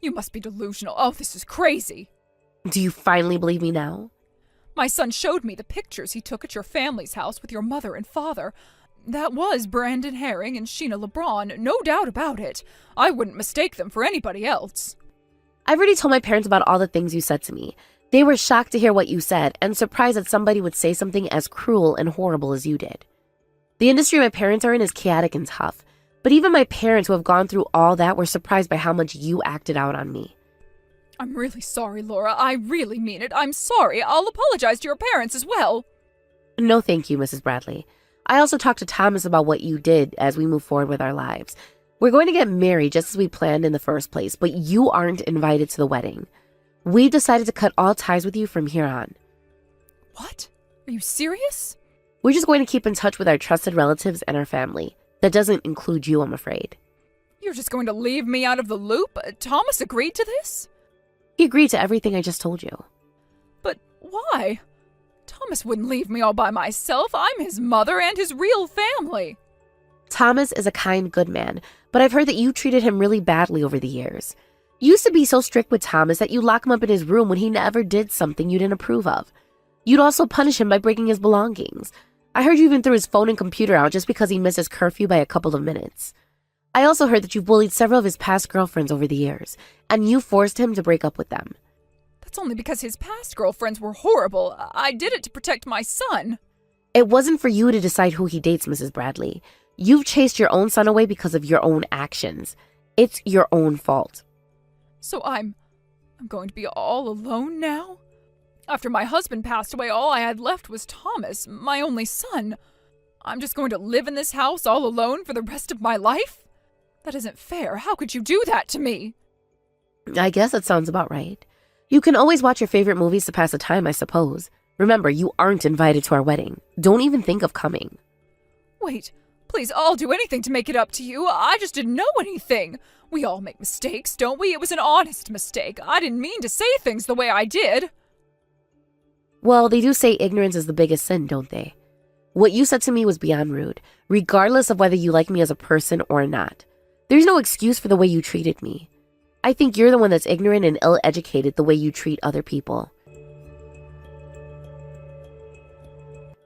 You must be delusional. Oh, this is crazy. Do you finally believe me now? My son showed me the pictures he took at your family's house with your mother and father. That was Brandon Haring and Sheena LeBron, no doubt about it. I wouldn't mistake them for anybody else. I've already told my parents about all the things you said to me. They were shocked to hear what you said and surprised that somebody would say something as cruel and horrible as you did. The industry my parents are in is chaotic and tough, but even my parents who have gone through all that were surprised by how much you acted out on me. I'm really sorry, Laura. I really mean it. I'm sorry. I'll apologize to your parents as well. No, thank you, Mrs. Bradley. I also talked to Thomas about what you did as we move forward with our lives. We're going to get married just as we planned in the first place, but you aren't invited to the wedding. We've decided to cut all ties with you from here on. What? Are you serious? We're just going to keep in touch with our trusted relatives and our family. That doesn't include you, I'm afraid. You're just going to leave me out of the loop? Thomas agreed to this? He agreed to everything I just told you. But why? Thomas wouldn't leave me all by myself. I'm his mother and his real family. Thomas is a kind, good man, but I've heard that you treated him really badly over the years. You used to be so strict with Thomas that you lock him up in his room when he never did something you didn't approve of. You'd also punish him by breaking his belongings. I heard you even threw his phone and computer out just because he missed his curfew by a couple of minutes. I also heard that you bullied several of his past girlfriends over the years, and you forced him to break up with them. That's only because his past girlfriends were horrible. I did it to protect my son. It wasn't for you to decide who he dates, Mrs. Bradley. You've chased your own son away because of your own actions. It's your own fault. So I'm going to be all alone now? After my husband passed away, all I had left was Thomas, my only son. I'm just going to live in this house all alone for the rest of my life? That isn't fair. How could you do that to me? I guess that sounds about right. You can always watch your favorite movies to pass the time, I suppose. Remember, you aren't invited to our wedding. Don't even think of coming. Wait, please, I'll do anything to make it up to you. I just didn't know anything. We all make mistakes, don't we? It was an honest mistake. I didn't mean to say things the way I did. Well, they do say ignorance is the biggest sin, don't they? What you said to me was beyond rude, regardless of whether you like me as a person or not. There's no excuse for the way you treated me. I think you're the one that's ignorant and ill-educated the way you treat other people.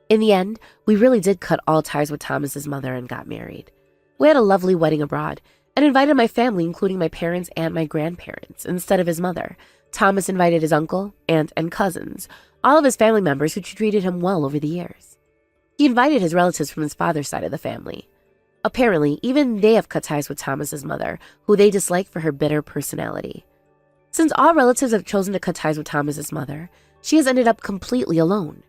In the end, we really did cut all ties with Thomas's mother and got married. We had a lovely wedding abroad and invited my family, including my parents and my grandparents, instead of his mother. Thomas invited his uncle, aunt, and cousins, all of his family members who treated him well over the years. He invited his relatives from his father's side of the family. Apparently, even they have cut ties with Thomas's mother, who they dislike for her bitter personality. Since all relatives have chosen to cut ties with Thomas's mother, she has ended up completely alone.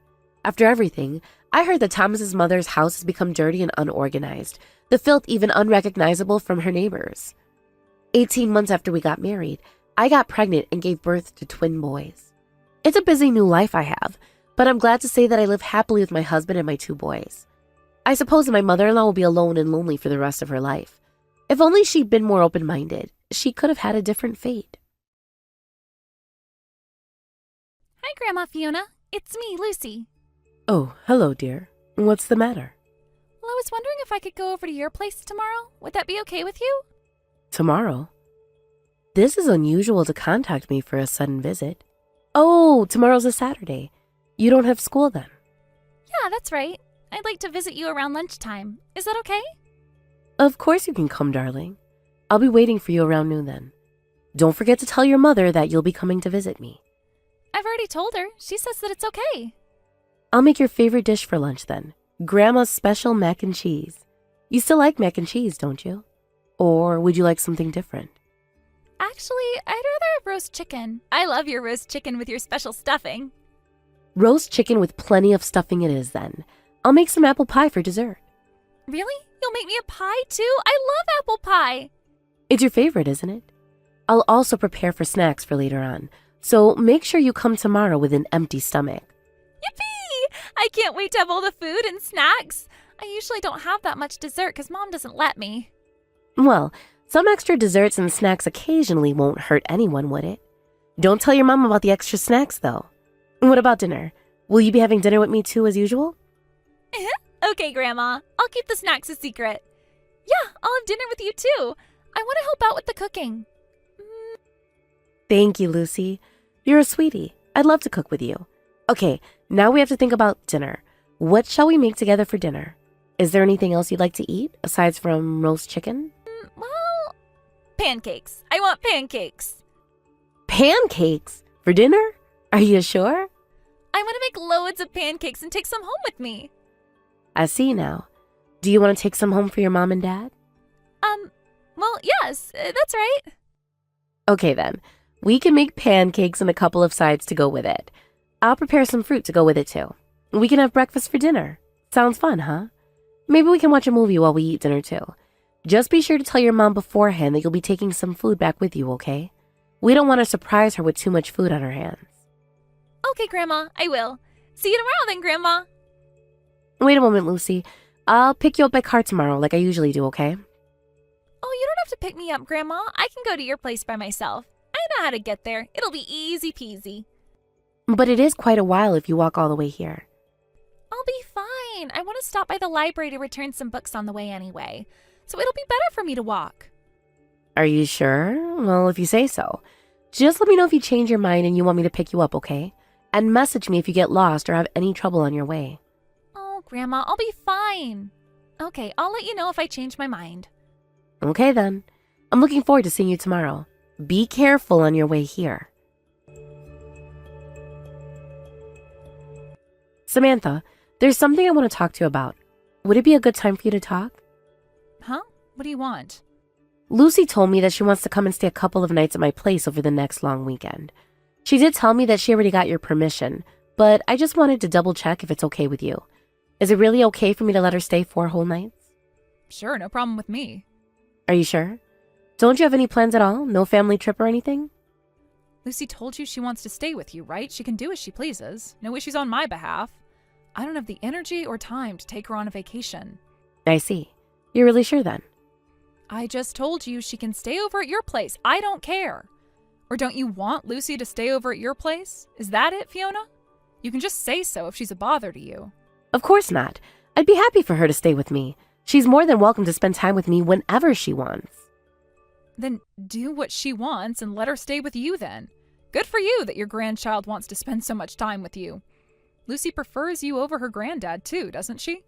After everything, I heard that Thomas's mother's house has become dirty and unorganized, the filth even unrecognizable from her neighbors. 18 months after we got married, I got pregnant and gave birth to twin boys. It's a busy new life I have, but I'm glad to say that I live happily with my husband and my 2 boys. I suppose that my mother-in-law will be alone and lonely for the rest of her life. If only she'd been more open-minded, she could have had a different fate. Hi, Grandma Fiona. It's me, Lucy. Oh, hello, dear. What's the matter? Well, I was wondering if I could go over to your place tomorrow. Would that be okay with you? Tomorrow? This is unusual to contact me for a sudden visit. Oh, tomorrow's a Saturday. You don't have school then? Yeah, that's right. I'd like to visit you around lunchtime. Is that okay? Of course you can come, darling. I'll be waiting for you around noon then. Don't forget to tell your mother that you'll be coming to visit me. I've already told her. She says that it's okay. I'll make your favorite dish for lunch then. Grandma's special mac and cheese. You still like mac and cheese, don't you? Or would you like something different? Actually, I'd rather have roast chicken. I love your roast chicken with your special stuffing. Roast chicken with plenty of stuffing it is then. I'll make some apple pie for dessert. Really? You'll make me a pie too? I love apple pie. It's your favorite, isn't it? I'll also prepare for snacks for later on, so make sure you come tomorrow with an empty stomach. Yippee! I can't wait to have all the food and snacks. I usually don't have that much dessert because Mom doesn't let me. Well, some extra desserts and snacks occasionally won't hurt anyone, would it? Don't tell your mom about the extra snacks, though. What about dinner? Will you be having dinner with me too, as usual? Okay, Grandma. I'll keep the snacks a secret. Yeah, I'll have dinner with you too. I want to help out with the cooking. Thank you, Lucy. You're a sweetie. I'd love to cook with you. Okay, now we have to think about dinner. What shall we make together for dinner? Is there anything else you'd like to eat, aside from roast chicken? Well, pancakes. I want pancakes. Pancakes? For dinner? Are you sure? I want to make loads of pancakes and take some home with me. I see now. Do you want to take some home for your mom and dad? Well, yes, that's right. Okay then. We can make pancakes and a couple of sides to go with it. I'll prepare some fruit to go with it too. We can have breakfast for dinner. Sounds fun, huh? Maybe we can watch a movie while we eat dinner too. Just be sure to tell your mom beforehand that you'll be taking some food back with you, okay? We don't want to surprise her with too much food on her hands. Okay, Grandma, I will. See you tomorrow then, Grandma. Wait a moment, Lucy. I'll pick you up by car tomorrow like I usually do, okay? Oh, you don't have to pick me up, Grandma. I can go to your place by myself. I know how to get there. It'll be easy peasy. But it is quite a while if you walk all the way here. I'll be fine. I want to stop by the library to return some books on the way anyway. So it'll be better for me to walk. Are you sure? Well, if you say so. Just let me know if you change your mind and you want me to pick you up, okay? And message me if you get lost or have any trouble on your way. Oh, Grandma, I'll be fine. Okay, I'll let you know if I change my mind. Okay then. I'm looking forward to seeing you tomorrow. Be careful on your way here. Samantha, there's something I want to talk to you about. Would it be a good time for you to talk? Huh? What do you want? Lucy told me that she wants to come and stay a couple of nights at my place over the next long weekend. She did tell me that she already got your permission, but I just wanted to double check if it's okay with you. Is it really okay for me to let her stay 4 whole nights? Sure, no problem with me. Are you sure? Don't you have any plans at all? No family trip or anything? Lucy told you she wants to stay with you, right? She can do as she pleases. No issues on my behalf. I don't have the energy or time to take her on a vacation. I see. You're really sure then? I just told you she can stay over at your place. I don't care. Or don't you want Lucy to stay over at your place? Is that it, Fiona? You can just say so if she's a bother to you. Of course not. I'd be happy for her to stay with me. She's more than welcome to spend time with me whenever she wants. Then do what she wants and let her stay with you then. Good for you that your grandchild wants to spend so much time with you. Lucy prefers you over her granddad too, doesn't she?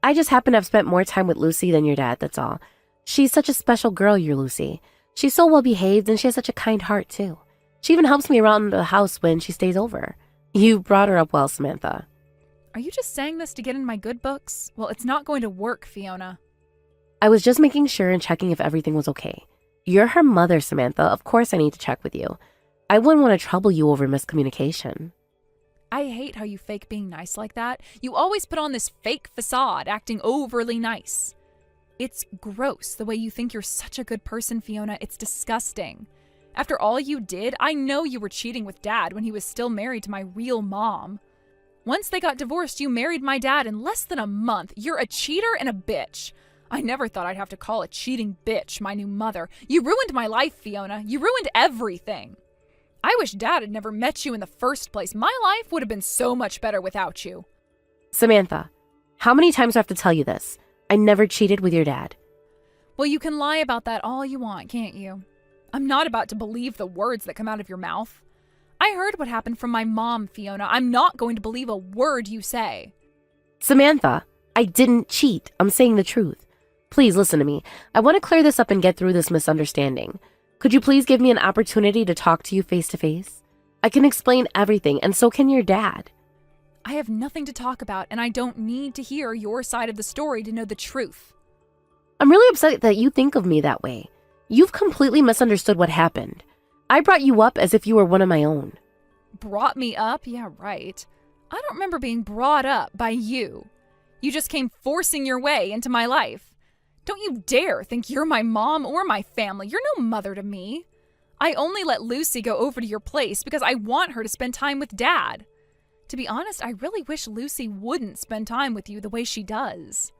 I just happen to have spent more time with Lucy than your dad, that's all. She's such a special girl, your Lucy. She's so well behaved and she has such a kind heart too. She even helps me around the house when she stays over. You brought her up well, Samantha. Are you just saying this to get in my good books? Well, it's not going to work, Fiona. I was just making sure and checking if everything was okay. You're her mother, Samantha. Of course I need to check with you. I wouldn't want to trouble you over miscommunication. I hate how you fake being nice like that. You always put on this fake facade, acting overly nice. It's gross the way you think you're such a good person, Fiona. It's disgusting. After all you did, I know you were cheating with Dad when he was still married to my real mom. Once they got divorced, you married my dad in less than a month. You're a cheater and a bitch. I never thought I'd have to call a cheating bitch my new mother. You ruined my life, Fiona. You ruined everything. I wish Dad had never met you in the first place. My life would have been so much better without you. Samantha, how many times do I have to tell you this? I never cheated with your dad. Well, you can lie about that all you want, can't you? I'm not about to believe the words that come out of your mouth. I heard what happened from my mom, Fiona. I'm not going to believe a word you say. Samantha, I didn't cheat. I'm saying the truth. Please listen to me. I want to clear this up and get through this misunderstanding. Could you please give me an opportunity to talk to you face to face? I can explain everything, and so can your dad. I have nothing to talk about, and I don't need to hear your side of the story to know the truth. I'm really upset that you think of me that way. You've completely misunderstood what happened. I brought you up as if you were one of my own. Brought me up? Yeah, right. I don't remember being brought up by you. You just came forcing your way into my life. Don't you dare think you're my mom or my family. You're no mother to me. I only let Lucy go over to your place because I want her to spend time with Dad. To be honest, I really wish Lucy wouldn't spend time with you the way she does.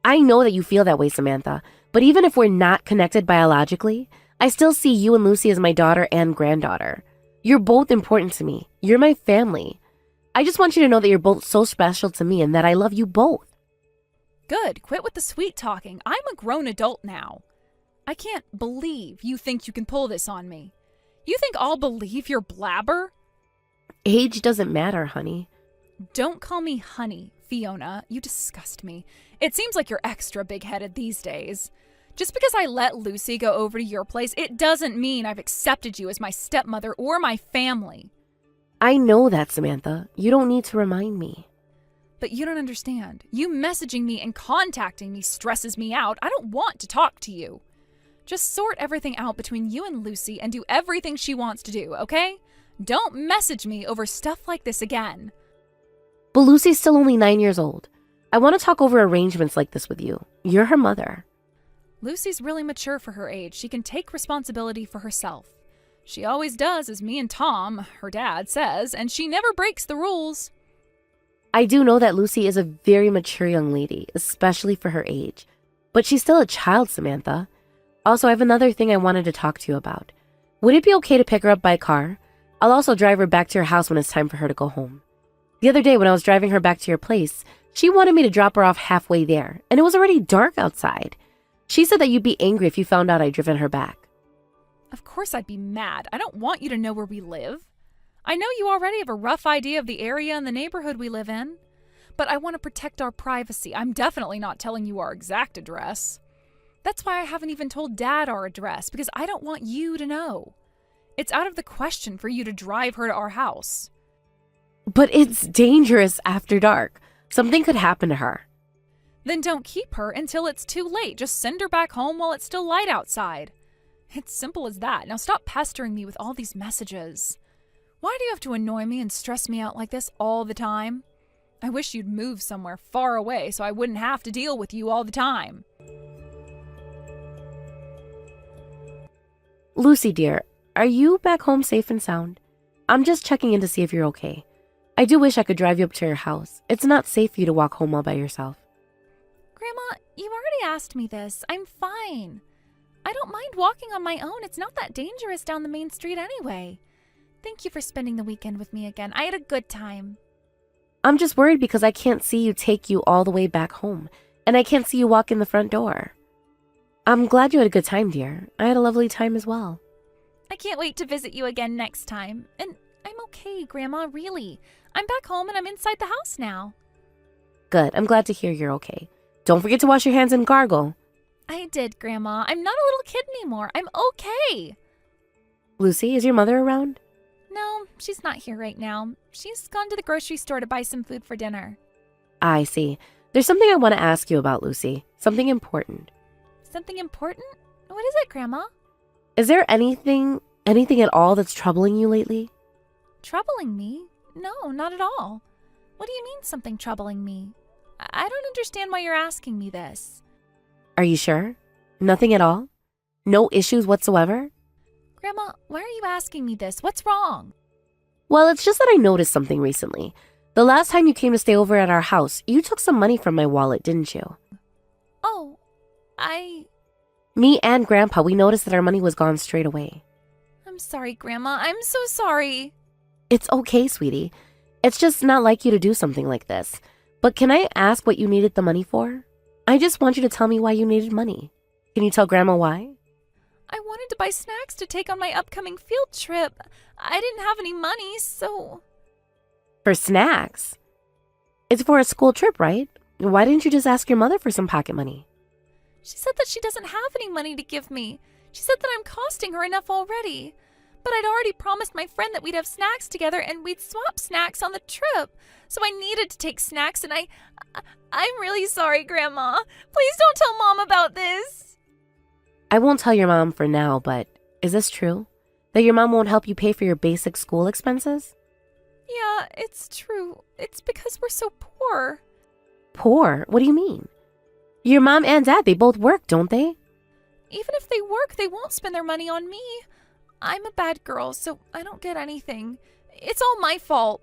I know that you feel that way, Samantha, but even if we're not connected biologically, I still see you and Lucy as my daughter and granddaughter. You're both important to me. You're my family. I just want you to know that you're both so special to me and that I love you both. Good. Quit with the sweet talking. I'm a grown adult now. I can't believe you think you can pull this on me. You think I'll believe your blabber? Age doesn't matter, honey. Don't call me honey, Fiona. You disgust me. It seems like you're extra big-headed these days. Just because I let Lucy go over to your place, it doesn't mean I've accepted you as my stepmother or my family. I know that, Samantha. You don't need to remind me. But you don't understand. You messaging me and contacting me stresses me out. I don't want to talk to you. Just sort everything out between you and Lucy and do everything she wants to do, okay? Don't message me over stuff like this again. But Lucy's still only 9 years old. I want to talk over arrangements like this with you. You're her mother. Lucy's really mature for her age. She can take responsibility for herself. She always does, as me and Tom, her dad, says, and she never breaks the rules. I do know that Lucy is a very mature young lady, especially for her age. But she's still a child, Samantha. Also, I have another thing I wanted to talk to you about. Would it be okay to pick her up by car? I'll also drive her back to her house when it's time for her to go home. The other day when I was driving her back to your place, she wanted me to drop her off halfway there, and it was already dark outside. She said that you'd be angry if you found out I'd driven her back. Of course I'd be mad. I don't want you to know where we live. I know you already have a rough idea of the area and the neighborhood we live in. But I want to protect our privacy. I'm definitely not telling you our exact address. That's why I haven't even told Dad our address, because I don't want you to know. It's out of the question for you to drive her to our house. But it's dangerous after dark. Something could happen to her. Then don't keep her until it's too late. Just send her back home while it's still light outside. It's simple as that. Now stop pestering me with all these messages. Why do you have to annoy me and stress me out like this all the time? I wish you'd move somewhere far away so I wouldn't have to deal with you all the time. Lucy, dear, are you back home safe and sound? I'm just checking in to see if you're okay. I do wish I could drive you up to your house. It's not safe for you to walk home all by yourself. Grandma, you already asked me this. I'm fine. I don't mind walking on my own. It's not that dangerous down the main street anyway. Thank you for spending the weekend with me again. I had a good time. I'm just worried because I can't see you take you all the way back home, and I can't see you walk in the front door. I'm glad you had a good time, dear. I had a lovely time as well. I can't wait to visit you again next time. And I'm okay, Grandma, really. I'm back home and I'm inside the house now. Good. I'm glad to hear you're okay. Don't forget to wash your hands and gargle. I did, Grandma. I'm not a little kid anymore. I'm okay. Lucy, is your mother around? No, she's not here right now. She's gone to the grocery store to buy some food for dinner. I see. There's something I want to ask you about, Lucy. Something important. Something important? What is it, Grandma? Is there anything at all that's troubling you lately? Troubling me? No, not at all. What do you mean something troubling me? I don't understand why you're asking me this. Are you sure? Nothing at all? No issues whatsoever? Grandma, why are you asking me this? What's wrong? Well, it's just that I noticed something recently. The last time you came to stay over at our house, you took some money from my wallet, didn't you? Oh, Me and Grandpa, we noticed that our money was gone straight away. I'm sorry, Grandma. I'm so sorry. It's okay, sweetie. It's just not like you to do something like this. But can I ask what you needed the money for? I just want you to tell me why you needed money. Can you tell Grandma why? I wanted to buy snacks to take on my upcoming field trip. I didn't have any money, so... For snacks? It's for a school trip, right? Why didn't you just ask your mother for some pocket money? She said that she doesn't have any money to give me. She said that I'm costing her enough already. But I'd already promised my friend that we'd have snacks together and we'd swap snacks on the trip. So I needed to take snacks and I'm really sorry, Grandma. Please don't tell Mom about this. I won't tell your mom for now, but is this true? That your mom won't help you pay for your basic school expenses? Yeah, it's true. It's because we're so poor. Poor? What do you mean? Your mom and dad, they both work, don't they? Even if they work, they won't spend their money on me. I'm a bad girl, so I don't get anything. It's all my fault.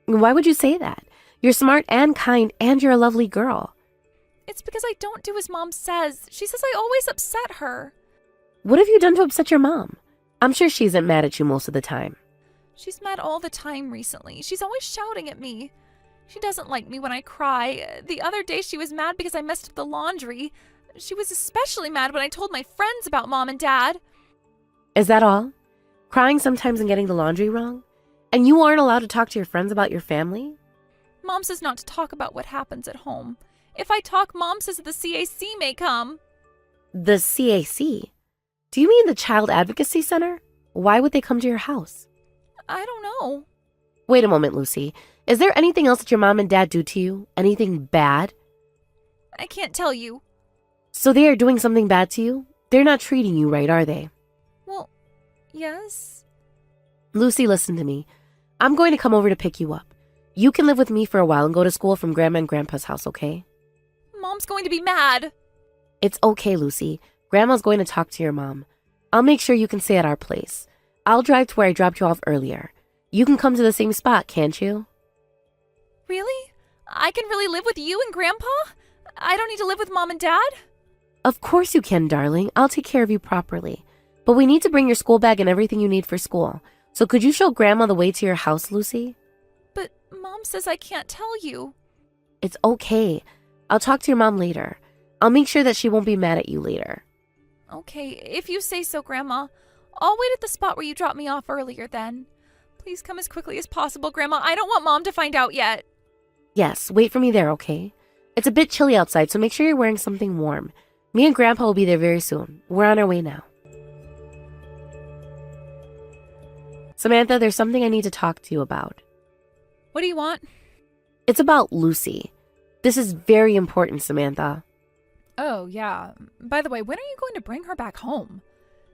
Why would you say that? You're smart and kind, and you're a lovely girl. It's because I don't do as Mom says. She says I always upset her. What have you done to upset your mom? I'm sure she isn't mad at you most of the time. She's mad all the time recently. She's always shouting at me. She doesn't like me when I cry. The other day she was mad because I messed up the laundry. She was especially mad when I told my friends about Mom and Dad. Is that all? Crying sometimes and getting the laundry wrong? And you aren't allowed to talk to your friends about your family? Mom says not to talk about what happens at home. If I talk, Mom says that the CAC may come. The CAC? Do you mean the Child Advocacy Center? Why would they come to your house? I don't know. Wait a moment, Lucy. Is there anything else that your mom and dad do to you? Anything bad? I can't tell you. So they are doing something bad to you? They're not treating you right, are they? Well, yes. Lucy, listen to me. I'm going to come over to pick you up. You can live with me for a while and go to school from Grandma and Grandpa's house, okay? Mom's going to be mad. It's okay, Lucy. Grandma's going to talk to your mom. I'll make sure you can stay at our place. I'll drive to where I dropped you off earlier. You can come to the same spot, can't you? Really? I can really live with you and Grandpa? I don't need to live with Mom and Dad? Of course you can, darling. I'll take care of you properly. But we need to bring your school bag and everything you need for school. So could you show Grandma the way to your house, Lucy? But Mom says I can't tell you. It's okay. I'll talk to your mom later. I'll make sure that she won't be mad at you later. Okay, if you say so, Grandma. I'll wait at the spot where you dropped me off earlier then. Please come as quickly as possible, Grandma. I don't want Mom to find out yet. Yes, wait for me there, okay? It's a bit chilly outside, so make sure you're wearing something warm. Me and Grandpa will be there very soon. We're on our way now. Samantha, there's something I need to talk to you about. What do you want? It's about Lucy. This is very important, Samantha. Oh, yeah. By the way, when are you going to bring her back home?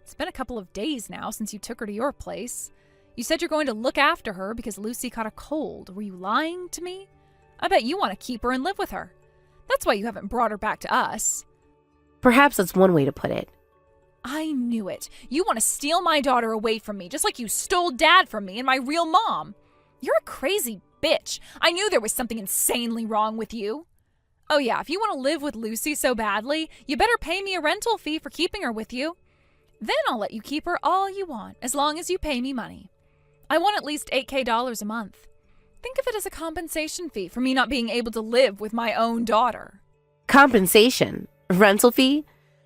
It's been a couple of days now since you took her to your place. You said you're going to look after her because Lucy caught a cold. Were you lying to me? I bet you want to keep her and live with her. That's why you haven't brought her back to us. Perhaps that's one way to put it. I knew it. You want to steal my daughter away from me, just like you stole Dad from me and my real mom. You're a crazy bitch. I knew there was something insanely wrong with you. Oh yeah, if you want to live with Lucy so badly, you better pay me a rental fee for keeping her with you. Then I'll let you keep her all you want, as long as you pay me money. I want at least $8,000 a month. Think of it as a compensation fee for me not being able to live with my own daughter. Compensation? Rental fee?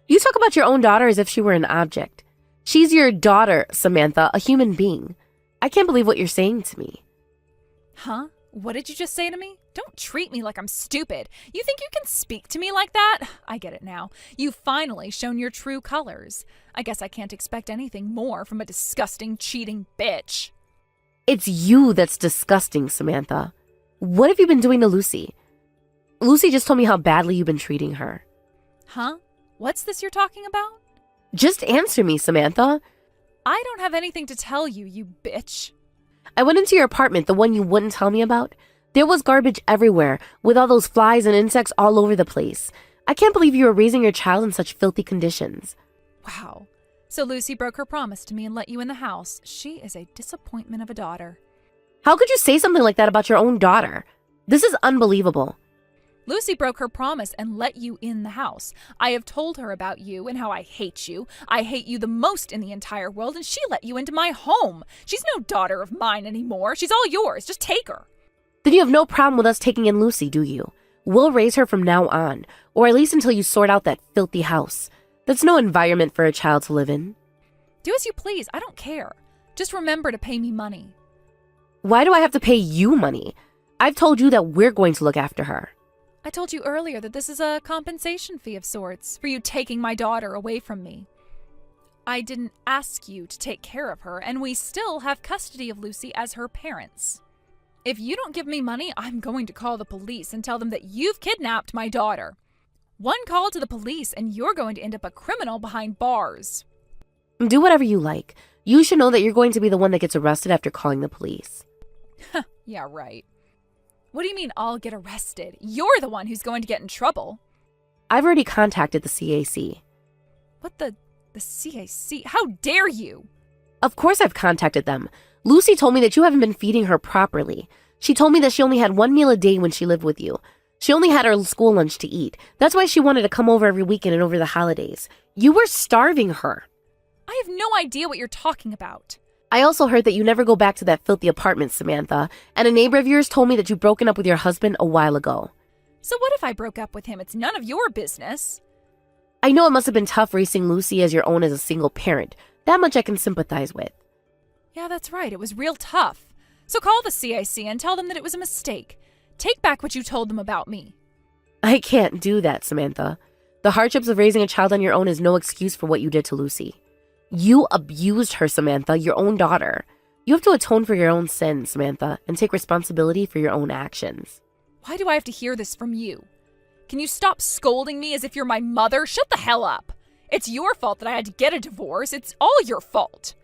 You talk about your own daughter as if she were an object. She's your daughter, Samantha, a human being. I can't believe what you're saying to me. Huh? What did you just say to me? Don't treat me like I'm stupid. You think you can speak to me like that? I get it now. You've finally shown your true colors. I guess I can't expect anything more from a disgusting, cheating bitch. It's you that's disgusting, Samantha. What have you been doing to Lucy? Lucy just told me how badly you've been treating her. Huh? What's this you're talking about? Just answer me, Samantha. I don't have anything to tell you, you bitch. I went into your apartment, the one you wouldn't tell me about. There was garbage everywhere, with all those flies and insects all over the place. I can't believe you were raising your child in such filthy conditions. Wow. So Lucy broke her promise to me and let you in the house. She is a disappointment of a daughter. How could you say something like that about your own daughter? This is unbelievable. Lucy broke her promise and let you in the house. I have told her about you and how I hate you. I hate you the most in the entire world, and she let you into my home. She's no daughter of mine anymore. She's all yours. Just take her. Then you have no problem with us taking in Lucy, do you? We'll raise her from now on, or at least until you sort out that filthy house. That's no environment for a child to live in. Do as you please. I don't care. Just remember to pay me money. Why do I have to pay you money? I've told you that we're going to look after her. I told you earlier that this is a compensation fee of sorts for you taking my daughter away from me. I didn't ask you to take care of her, and we still have custody of Lucy as her parents. If you don't give me money, I'm going to call the police and tell them that you've kidnapped my daughter. One call to the police, and you're going to end up a criminal behind bars. Do whatever you like. You should know that you're going to be the one that gets arrested after calling the police. Yeah, right. What do you mean I'll get arrested? You're the one who's going to get in trouble. I've already contacted the CAC. What the CAC? How dare you? Of course I've contacted them. Lucy told me that you haven't been feeding her properly. She told me that she only had one meal a day when she lived with you. She only had her school lunch to eat. That's why she wanted to come over every weekend and over the holidays. You were starving her. I have no idea what you're talking about. I also heard that you never go back to that filthy apartment, Samantha, and a neighbor of yours told me that you've broken up with your husband a while ago. So what if I broke up with him? It's none of your business. I know it must have been tough raising Lucy as your own as a single parent. That much I can sympathize with. Yeah, that's right. It was real tough. So call the CIC and tell them that it was a mistake. Take back what you told them about me. I can't do that, Samantha. The hardships of raising a child on your own is no excuse for what you did to Lucy. You abused her, Samantha, your own daughter. You have to atone for your own sins, Samantha, and take responsibility for your own actions. Why do I have to hear this from you? Can you stop scolding me as if you're my mother? Shut the hell up. It's your fault that I had to get a divorce. It's all your fault.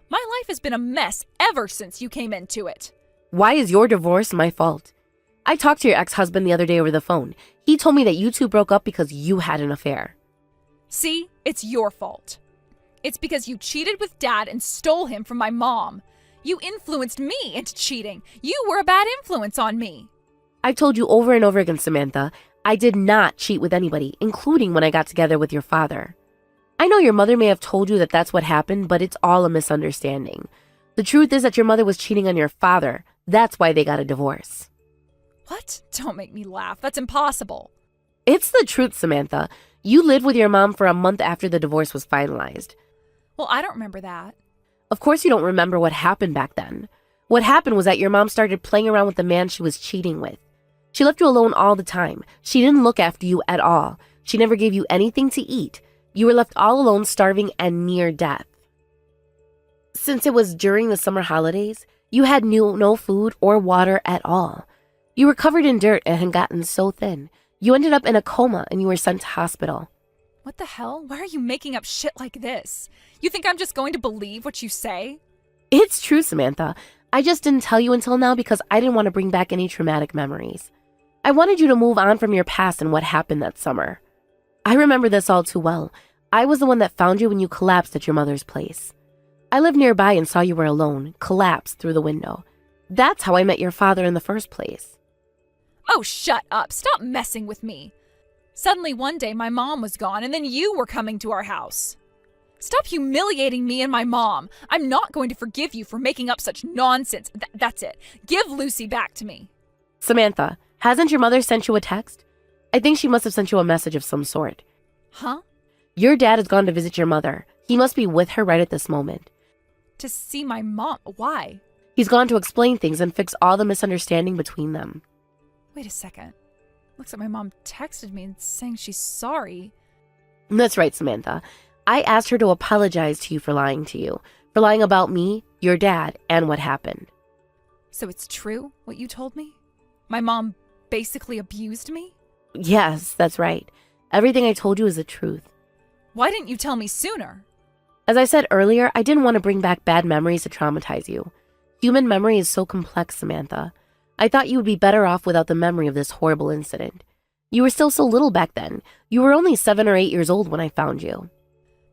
My life has been a mess ever since you came into it. Why is your divorce my fault? I talked to your ex-husband the other day over the phone. He told me that you two broke up because you had an affair. See, it's your fault. It's because you cheated with Dad and stole him from my mom. You influenced me into cheating. You were a bad influence on me. I've told you over and over again, Samantha, I did not cheat with anybody, including when I got together with your father. I know your mother may have told you that that's what happened, but it's all a misunderstanding. The truth is that your mother was cheating on your father. That's why they got a divorce. What? Don't make me laugh. That's impossible. It's the truth, Samantha. You lived with your mom for a month after the divorce was finalized. Well, I don't remember that. Of course you don't remember what happened back then. What happened was that your mom started playing around with the man she was cheating with. She left you alone all the time. She didn't look after you at all. She never gave you anything to eat. You were left all alone, starving and near death. Since it was during the summer holidays, you had no food or water at all. You were covered in dirt and had gotten so thin. You ended up in a coma and you were sent to hospital. What the hell? Why are you making up shit like this? You think I'm just going to believe what you say? It's true, Samantha. I just didn't tell you until now because I didn't want to bring back any traumatic memories. I wanted you to move on from your past and what happened that summer. I remember this all too well. I was the one that found you when you collapsed at your mother's place. I lived nearby and saw you were alone, collapsed through the window. That's how I met your father in the first place. Oh, shut up. Stop messing with me. Suddenly one day my mom was gone and then you were coming to our house. Stop humiliating me and my mom. I'm not going to forgive you for making up such nonsense. That's it. Give Lucy back to me. Samantha, hasn't your mother sent you a text? I think she must have sent you a message of some sort. Huh? Your dad has gone to visit your mother. He must be with her right at this moment. To see my mom? Why? He's gone to explain things and fix all the misunderstanding between them. Wait a second. Looks like my mom texted me and saying she's sorry. That's right, Samantha. I asked her to apologize to you for lying to you, for lying about me, your dad, and what happened. So it's true, what you told me? My mom basically abused me? Yes, that's right. Everything I told you is the truth. Why didn't you tell me sooner? As I said earlier, I didn't want to bring back bad memories to traumatize you. Human memory is so complex, Samantha. I thought you would be better off without the memory of this horrible incident. You were still so little back then. You were only 7 or 8 years old when I found you.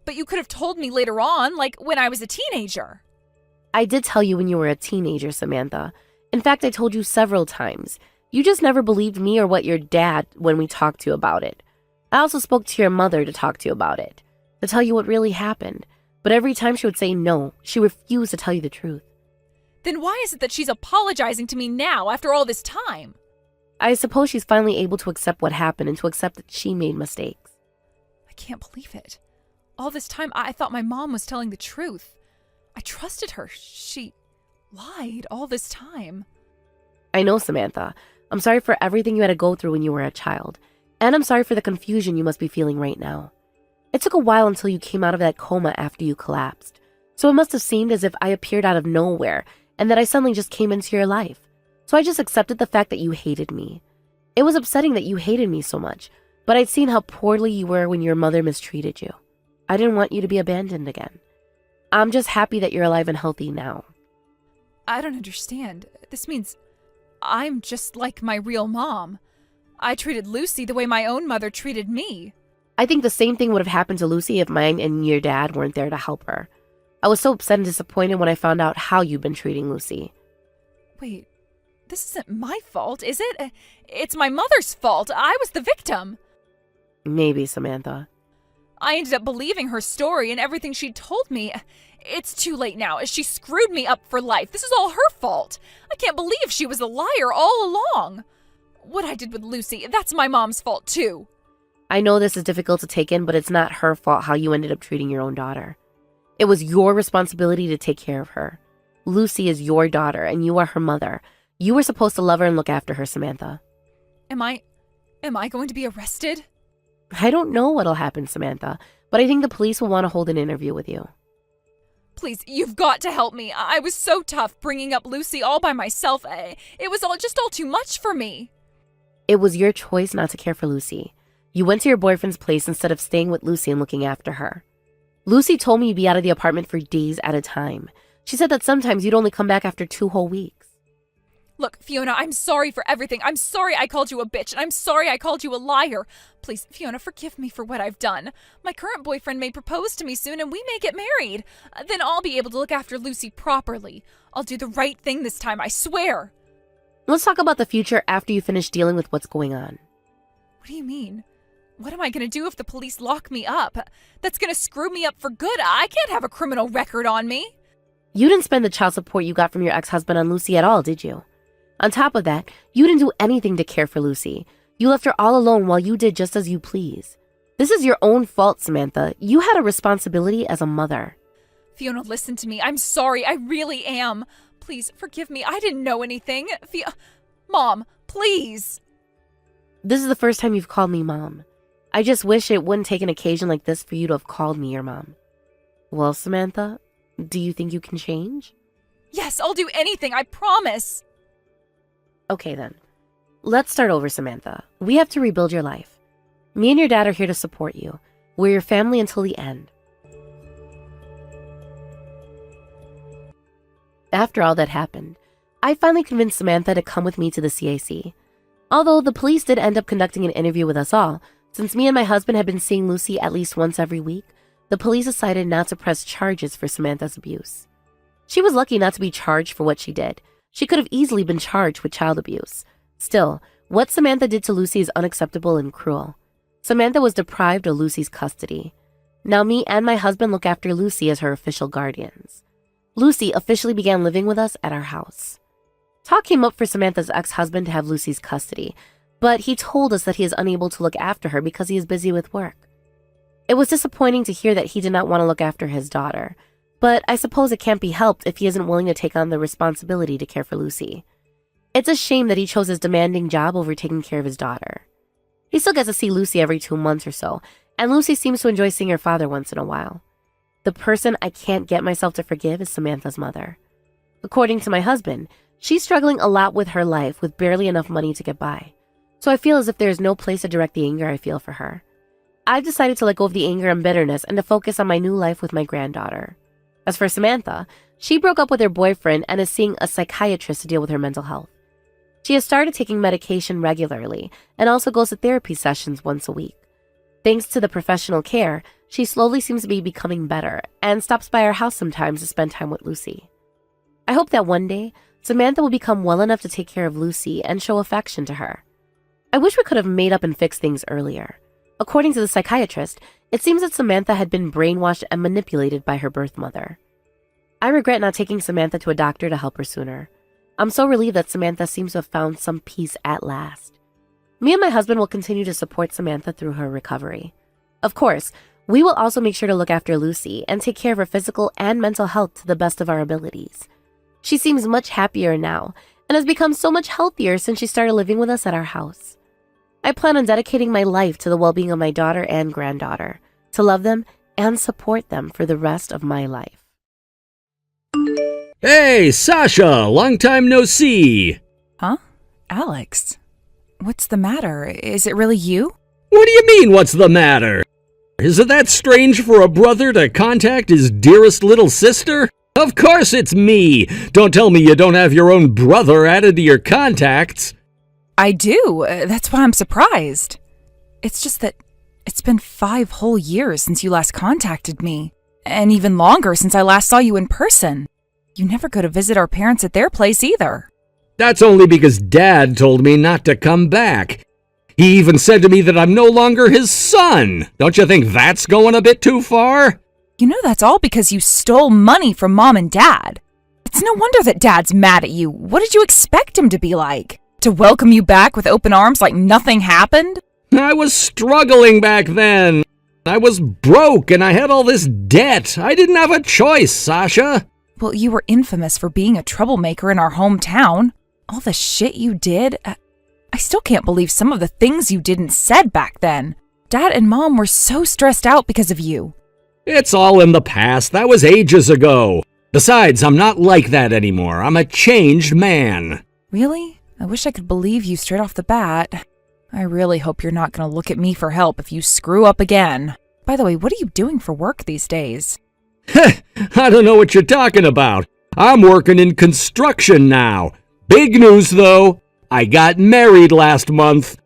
But you could have told me later on, like when I was a teenager. I did tell you when you were a teenager, Samantha. In fact, I told you several times. You just never believed me or what your dad when we talked to you about it. I also spoke to your mother to talk to you about it, to tell you what really happened. But every time she would say no, she refused to tell you the truth. Then why is it that she's apologizing to me now after all this time? I suppose she's finally able to accept what happened and to accept that she made mistakes. I can't believe it. All this time, I thought my mom was telling the truth. I trusted her. She lied all this time. I know, Samantha. I'm sorry for everything you had to go through when you were a child. And I'm sorry for the confusion you must be feeling right now. It took a while until you came out of that coma after you collapsed. So it must have seemed as if I appeared out of nowhere and that I suddenly just came into your life. So I just accepted the fact that you hated me. It was upsetting that you hated me so much, but I'd seen how poorly you were when your mother mistreated you. I didn't want you to be abandoned again. I'm just happy that you're alive and healthy now. I don't understand. This means I'm just like my real mom. I treated Lucy the way my own mother treated me. I think the same thing would have happened to Lucy if mine and your dad weren't there to help her. I was so upset and disappointed when I found out how you've been treating Lucy. Wait, this isn't my fault, is it? It's my mother's fault. I was the victim. Maybe, Samantha. I ended up believing her story and everything she told me. It's too late now. She screwed me up for life. This is all her fault. I can't believe she was a liar all along. What I did with Lucy, that's my mom's fault too. I know this is difficult to take in, but it's not her fault how you ended up treating your own daughter. It was your responsibility to take care of her. Lucy is your daughter, and you are her mother. You were supposed to love her and look after her, Samantha. Am I going to be arrested? I don't know what'll happen, Samantha, but I think the police will want to hold an interview with you. Please, you've got to help me. I was so tough bringing up Lucy all by myself. It was all too much for me. It was your choice not to care for Lucy. You went to your boyfriend's place instead of staying with Lucy and looking after her. Lucy told me you'd be out of the apartment for days at a time. She said that sometimes you'd only come back after 2 whole weeks. Look, Fiona, I'm sorry for everything. I'm sorry I called you a bitch, and I'm sorry I called you a liar. Please, Fiona, forgive me for what I've done. My current boyfriend may propose to me soon, and we may get married. Then I'll be able to look after Lucy properly. I'll do the right thing this time, I swear. Let's talk about the future after you finish dealing with what's going on. What do you mean? What am I going to do if the police lock me up? That's going to screw me up for good. I can't have a criminal record on me. You didn't spend the child support you got from your ex-husband on Lucy at all, did you? On top of that, you didn't do anything to care for Lucy. You left her all alone while you did just as you please. This is your own fault, Samantha. You had a responsibility as a mother. Fiona, listen to me. I'm sorry. I really am. Please, forgive me. I didn't know anything. Mom, please. This is the first time you've called me Mom. I just wish it wouldn't take an occasion like this for you to have called me your mom. Well, Samantha, do you think you can change? Yes, I'll do anything. I promise. Okay, then. Let's start over, Samantha. We have to rebuild your life. Me and your dad are here to support you. We're your family until the end. After all that happened, I finally convinced Samantha to come with me to the CAC. Although the police did end up conducting an interview with us all, since me and my husband had been seeing Lucy at least once every week, the police decided not to press charges for Samantha's abuse. She was lucky not to be charged for what she did. She could have easily been charged with child abuse. Still, what Samantha did to Lucy is unacceptable and cruel. Samantha was deprived of Lucy's custody. Now me and my husband look after Lucy as her official guardians. Lucy officially began living with us at our house. Talk came up for Samantha's ex-husband to have Lucy's custody, but he told us that he is unable to look after her because he is busy with work. It was disappointing to hear that he did not want to look after his daughter, but I suppose it can't be helped if he isn't willing to take on the responsibility to care for Lucy. It's a shame that he chose his demanding job over taking care of his daughter. He still gets to see Lucy every 2 months or so, and Lucy seems to enjoy seeing her father once in a while. The person I can't get myself to forgive is Samantha's mother. According to my husband, she's struggling a lot with her life with barely enough money to get by. So I feel as if there is no place to direct the anger I feel for her. I've decided to let go of the anger and bitterness and to focus on my new life with my granddaughter. As for Samantha, she broke up with her boyfriend and is seeing a psychiatrist to deal with her mental health. She has started taking medication regularly and also goes to therapy sessions once a week. Thanks to the professional care, she slowly seems to be becoming better and stops by our house sometimes to spend time with Lucy. I hope that one day, Samantha will become well enough to take care of Lucy and show affection to her. I wish we could have made up and fixed things earlier. According to the psychiatrist, it seems that Samantha had been brainwashed and manipulated by her birth mother. I regret not taking Samantha to a doctor to help her sooner. I'm so relieved that Samantha seems to have found some peace at last. Me and my husband will continue to support Samantha through her recovery. Of course, We will also make sure to look after Lucy and take care of her physical and mental health to the best of our abilities. She seems much happier now and has become so much healthier since she started living with us at our house. I plan on dedicating my life to the well-being of my daughter and granddaughter, to love them and support them for the rest of my life. Hey, Sasha! Long time no see! Huh? Alex? What's the matter? Is it really you? What do you mean, what's the matter? Is it that strange for a brother to contact his dearest little sister? Of course it's me! Don't tell me you don't have your own brother added to your contacts! I do. That's why I'm surprised. It's just that it's been 5 whole years since you last contacted me, and even longer since I last saw you in person. You never go to visit our parents at their place either. That's only because Dad told me not to come back. He even said to me that I'm no longer his son. Don't you think that's going a bit too far? You know that's all because you stole money from Mom and Dad. It's no wonder that Dad's mad at you. What did you expect him to be like? To welcome you back with open arms like nothing happened? I was struggling back then. I was broke and I had all this debt. I didn't have a choice, Sasha. Well, you were infamous for being a troublemaker in our hometown. All the shit you did. I still can't believe some of the things you did and said back then. Dad and Mom were so stressed out because of you. It's all in the past. That was ages ago. Besides, I'm not like that anymore. I'm a changed man. Really? I wish I could believe you straight off the bat. I really hope you're not going to look at me for help if you screw up again. By the way, what are you doing for work these days? I don't know what you're talking about. I'm working in construction now. Big news, though. I got married last month.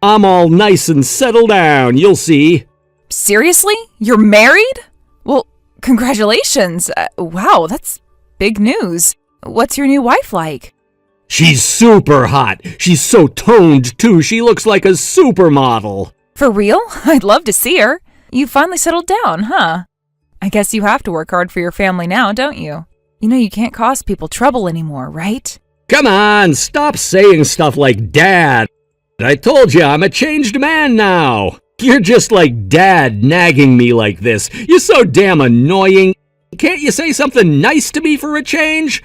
I'm all nice and settled down, you'll see. Seriously? You're married? Well, congratulations. Wow, that's big news. What's your new wife like? She's super hot. She's so toned, too. She looks like a supermodel. For real? I'd love to see her. You finally settled down, huh? I guess you have to work hard for your family now, don't you? You know you can't cause people trouble anymore, right? Come on, stop saying stuff like Dad. I told you I'm a changed man now. You're just like Dad nagging me like this. You're so damn annoying. Can't you say something nice to me for a change?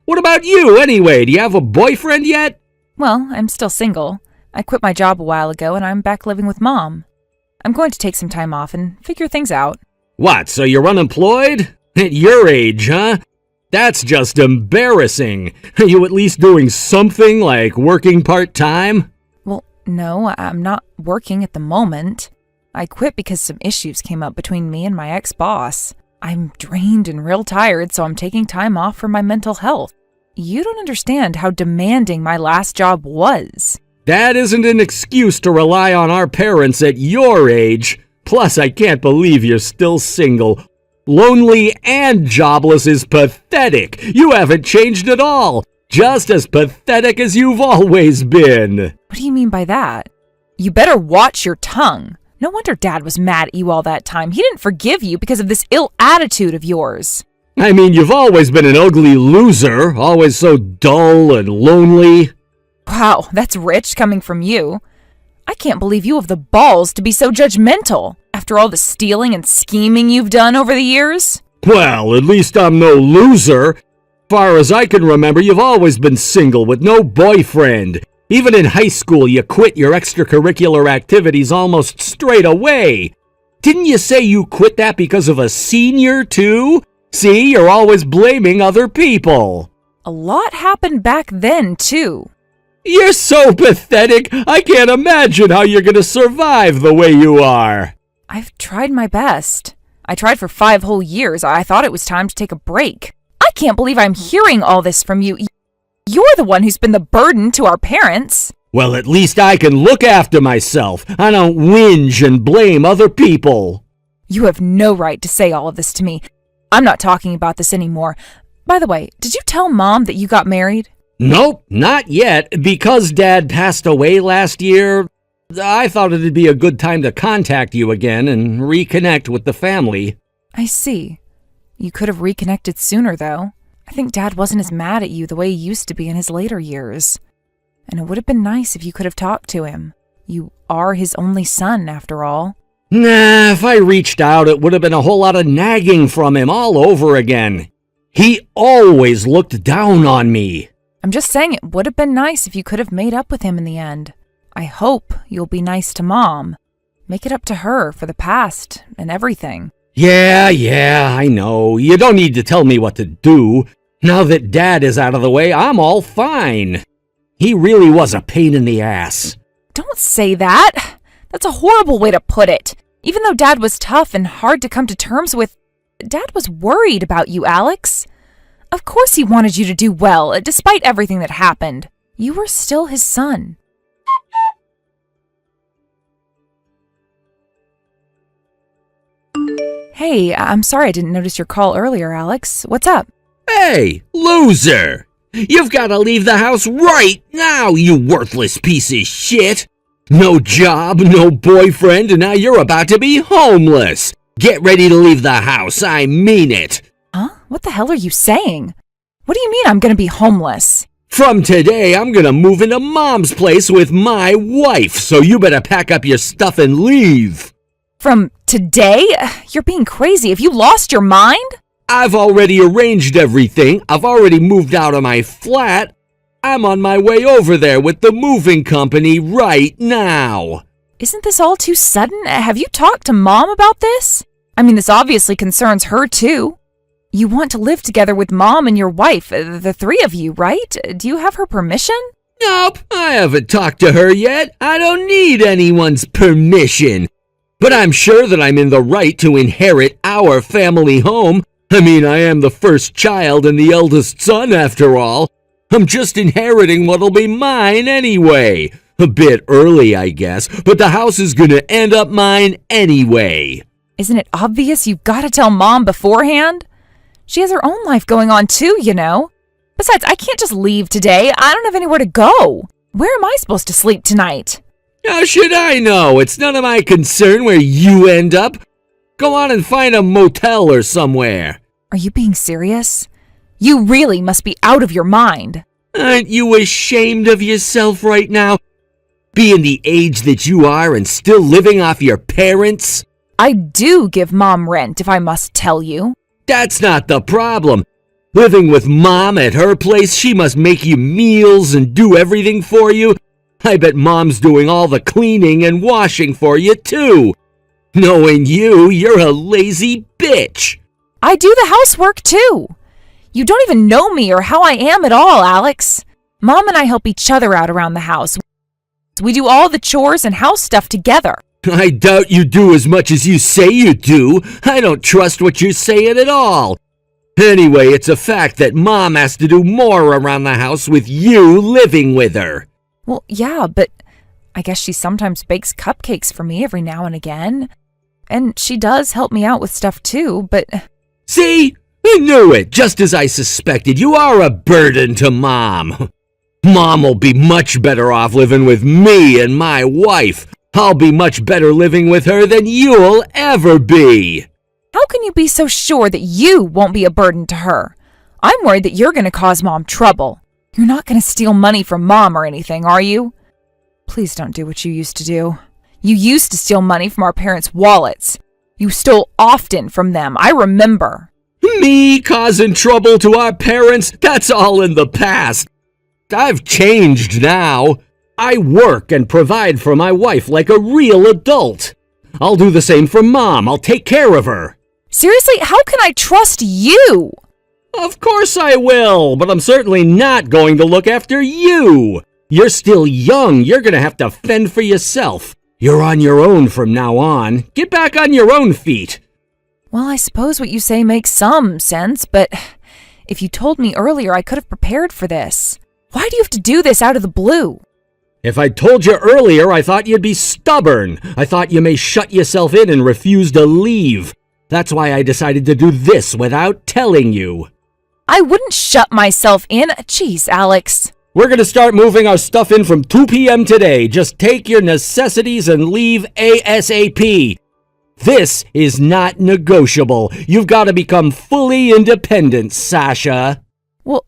What about you, anyway? Do you have a boyfriend yet? Well, I'm still single. I quit my job a while ago and I'm back living with Mom. I'm going to take some time off and figure things out. What, so you're unemployed? At your age, huh? That's just embarrassing. Are you at least doing something like working part-time? Well, no, I'm not working at the moment. I quit because some issues came up between me and my ex-boss. I'm drained and real tired, so I'm taking time off for my mental health. You don't understand how demanding my last job was. That isn't an excuse to rely on our parents at your age. Plus, I can't believe you're still single. Lonely and jobless is pathetic. You haven't changed at all. Just as pathetic as you've always been. What do you mean by that? You better watch your tongue. No wonder Dad was mad at you all that time. He didn't forgive you because of this ill attitude of yours. I mean, you've always been an ugly loser, always so dull and lonely. Wow, that's rich coming from you. I can't believe you have the balls to be so judgmental after all the stealing and scheming you've done over the years. Well, at least I'm no loser. Far as I can remember, you've always been single with no boyfriend. Even in high school, you quit your extracurricular activities almost straight away. Didn't you say you quit that because of a senior, too? See, you're always blaming other people. A lot happened back then, too. You're so pathetic. I can't imagine how you're going to survive the way you are. I've tried my best. I tried for 5 whole years. I thought it was time to take a break. I can't believe I'm hearing all this from you. You're the one who's been the burden to our parents. Well, at least I can look after myself. I don't whinge and blame other people. You have no right to say all of this to me. I'm not talking about this anymore. By the way, did you tell Mom that you got married? Nope, not yet. Because Dad passed away last year, I thought it'd be a good time to contact you again and reconnect with the family. I see. You could have reconnected sooner, though. I think Dad wasn't as mad at you the way he used to be in his later years. And it would have been nice if you could have talked to him. You are his only son, after all. Nah, if I reached out, it would have been a whole lot of nagging from him all over again. He always looked down on me. I'm just saying it would have been nice if you could have made up with him in the end. I hope you'll be nice to Mom. Make it up to her for the past and everything. Yeah, I know. You don't need to tell me what to do. Now that Dad is out of the way, I'm all fine. He really was a pain in the ass. Don't say that. That's a horrible way to put it. Even though Dad was tough and hard to come to terms with, Dad was worried about you, Alex. Of course he wanted you to do well, despite everything that happened. You were still his son. Hey, I'm sorry I didn't notice your call earlier, Alex. What's up? Hey, loser! You've got to leave the house right now, you worthless piece of shit! No job, no boyfriend, and now you're about to be homeless! Get ready to leave the house, I mean it! Huh? What the hell are you saying? What do you mean I'm gonna be homeless? From today, I'm gonna move into Mom's place with my wife, so you better pack up your stuff and leave! From today? You're being crazy. Have you lost your mind? I've already arranged everything. I've already moved out of my flat. I'm on my way over there with the moving company right now. Isn't this all too sudden? Have you talked to Mom about this? I mean, this obviously concerns her too. You want to live together with Mom and your wife, the three of you, right? Do you have her permission? Nope, I haven't talked to her yet. I don't need anyone's permission. But I'm sure that I'm in the right to inherit our family home. I mean, I am the first child and the eldest son, after all. I'm just inheriting what'll be mine anyway. A bit early, I guess, but the house is gonna end up mine anyway. Isn't it obvious you've got to tell Mom beforehand? She has her own life going on too, you know. Besides, I can't just leave today. I don't have anywhere to go. Where am I supposed to sleep tonight? How should I know? It's none of my concern where you end up. Go on and find a motel or somewhere. Are you being serious? You really must be out of your mind. Aren't you ashamed of yourself right now? Being the age that you are and still living off your parents? I do give Mom rent, if I must tell you. That's not the problem. Living with Mom at her place, she must make you meals and do everything for you. I bet Mom's doing all the cleaning and washing for you, too. Knowing you, you're a lazy bitch. I do the housework, too. You don't even know me or how I am at all, Alex. Mom and I help each other out around the house. We do all the chores and house stuff together. I doubt you do as much as you say you do. I don't trust what you're saying at all. Anyway, it's a fact that Mom has to do more around the house with you living with her. Well, yeah, but I guess she sometimes bakes cupcakes for me every now and again. And she does help me out with stuff too, but... See? I knew it, just as I suspected. You are a burden to Mom. Mom will be much better off living with me and my wife. I'll be much better living with her than you'll ever be. How can you be so sure that you won't be a burden to her? I'm worried that you're going to cause Mom trouble. You're not going to steal money from Mom or anything, are you? Please don't do what you used to do. You used to steal money from our parents' wallets. You stole often from them, I remember. Me causing trouble to our parents? That's all in the past. I've changed now. I work and provide for my wife like a real adult. I'll do the same for Mom. I'll take care of her. Seriously, how can I trust you? Of course I will, but I'm certainly not going to look after you. You're still young. You're going to have to fend for yourself. You're on your own from now on. Get back on your own feet. Well, I suppose what you say makes some sense, but if you told me earlier, I could have prepared for this. Why do you have to do this out of the blue? If I'd told you earlier, I thought you'd be stubborn. I thought you may shut yourself in and refuse to leave. That's why I decided to do this without telling you. I wouldn't shut myself in. Jeez, Alex. We're going to start moving our stuff in from 2 p.m. today. Just take your necessities and leave ASAP. This is not negotiable. You've got to become fully independent, Sasha. Well,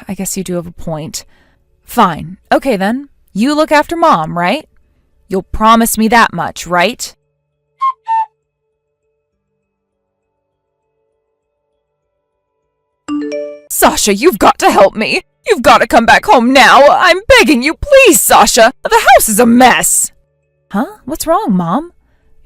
I guess you do have a point. Fine. Okay, then. You look after Mom, right? You'll promise me that much, right? Sasha, you've got to help me. You've got to come back home now. I'm begging you, please, Sasha. The house is a mess. Huh? What's wrong, Mom?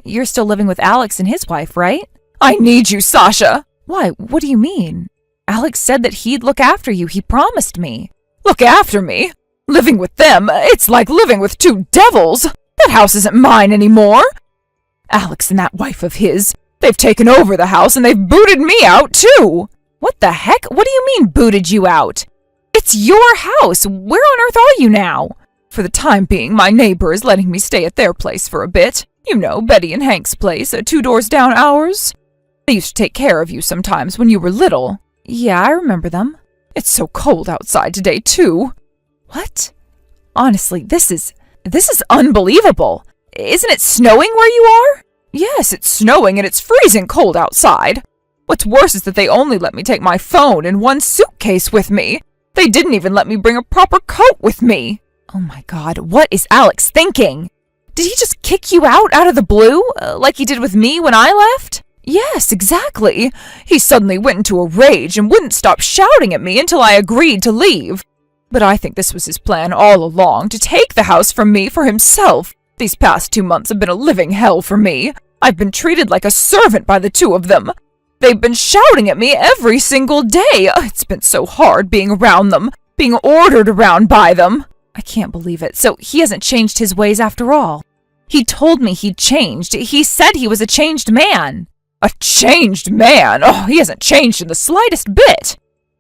You're still living with Alex and his wife, right? I need you, Sasha. Why? What do you mean? Alex said that he'd look after you. He promised me. Look after me? Living with them, it's like living with two devils. That house isn't mine anymore. Alex and that wife of his, they've taken over the house and they've booted me out, too. What the heck? What do you mean, booted you out? It's your house. Where on earth are you now? For the time being, my neighbor is letting me stay at their place for a bit. You know, Betty and Hank's place, 2 doors down ours. They used to take care of you sometimes when you were little. Yeah, I remember them. It's so cold outside today, too. What? Honestly, this is unbelievable. Isn't it snowing where you are? Yes, it's snowing and it's freezing cold outside. What's worse is that they only let me take my phone and 1 suitcase with me. They didn't even let me bring a proper coat with me. Oh my God, what is Alex thinking? Did he just kick you out of the blue, like he did with me when I left? Yes, exactly. He suddenly went into a rage and wouldn't stop shouting at me until I agreed to leave. But I think this was his plan all along, to take the house from me for himself. These past 2 months have been a living hell for me. I've been treated like a servant by the two of them. They've been shouting at me every single day. It's been so hard being around them, being ordered around by them. I can't believe it. So he hasn't changed his ways after all. He told me he'd changed. He said he was a changed man. A changed man? Oh, he hasn't changed in the slightest bit.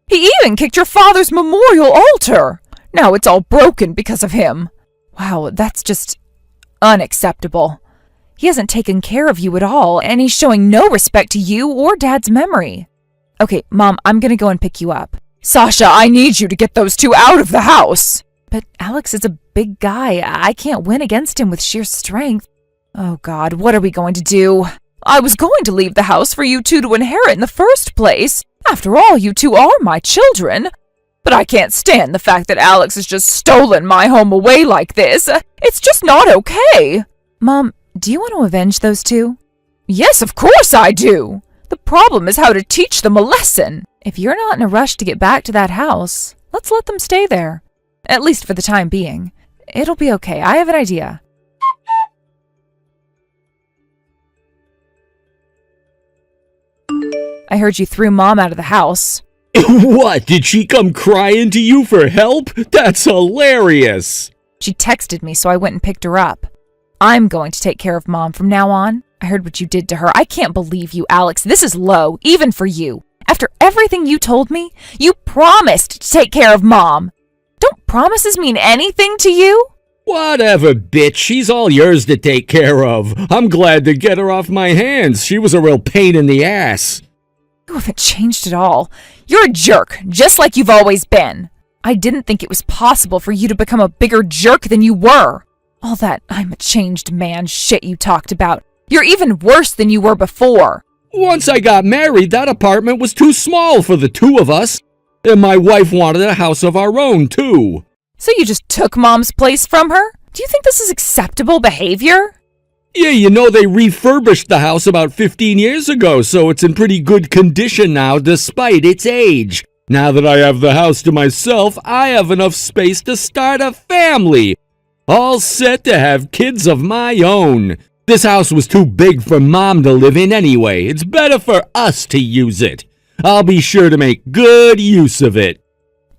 He even kicked your father's memorial altar. Now it's all broken because of him. Wow, that's just unacceptable. He hasn't taken care of you at all, and he's showing no respect to you or Dad's memory. Okay, Mom, I'm gonna go and pick you up. Sasha, I need you to get those two out of the house. But Alex is a big guy. I can't win against him with sheer strength. Oh God, what are we going to do? I was going to leave the house for you two to inherit in the first place. After all, you two are my children. But I can't stand the fact that Alex has just stolen my home away like this. It's just not okay. Mom, do you want to avenge those two? Yes, of course I do. The problem is how to teach them a lesson. If you're not in a rush to get back to that house, let's let them stay there. At least for the time being. It'll be okay. I have an idea. I heard you threw Mom out of the house. What? Did she come crying to you for help? That's hilarious. She texted me, so I went and picked her up. I'm going to take care of Mom from now on. I heard what you did to her. I can't believe you, Alex. This is low, even for you. After everything you told me, you promised to take care of Mom. Don't promises mean anything to you? Whatever, bitch. She's all yours to take care of. I'm glad to get her off my hands. She was a real pain in the ass. You haven't changed at all. You're a jerk, just like you've always been. I didn't think it was possible for you to become a bigger jerk than you were. All that I'm a changed man shit you talked about. You're even worse than you were before. Once I got married, that apartment was too small for the two of us. And my wife wanted a house of our own, too. So you just took Mom's place from her? Do you think this is acceptable behavior? Yeah, you know, they refurbished the house about 15 years ago, so it's in pretty good condition now despite its age. Now that I have the house to myself, I have enough space to start a family. All set to have kids of my own. This house was too big for Mom to live in anyway. It's better for us to use it. I'll be sure to make good use of it.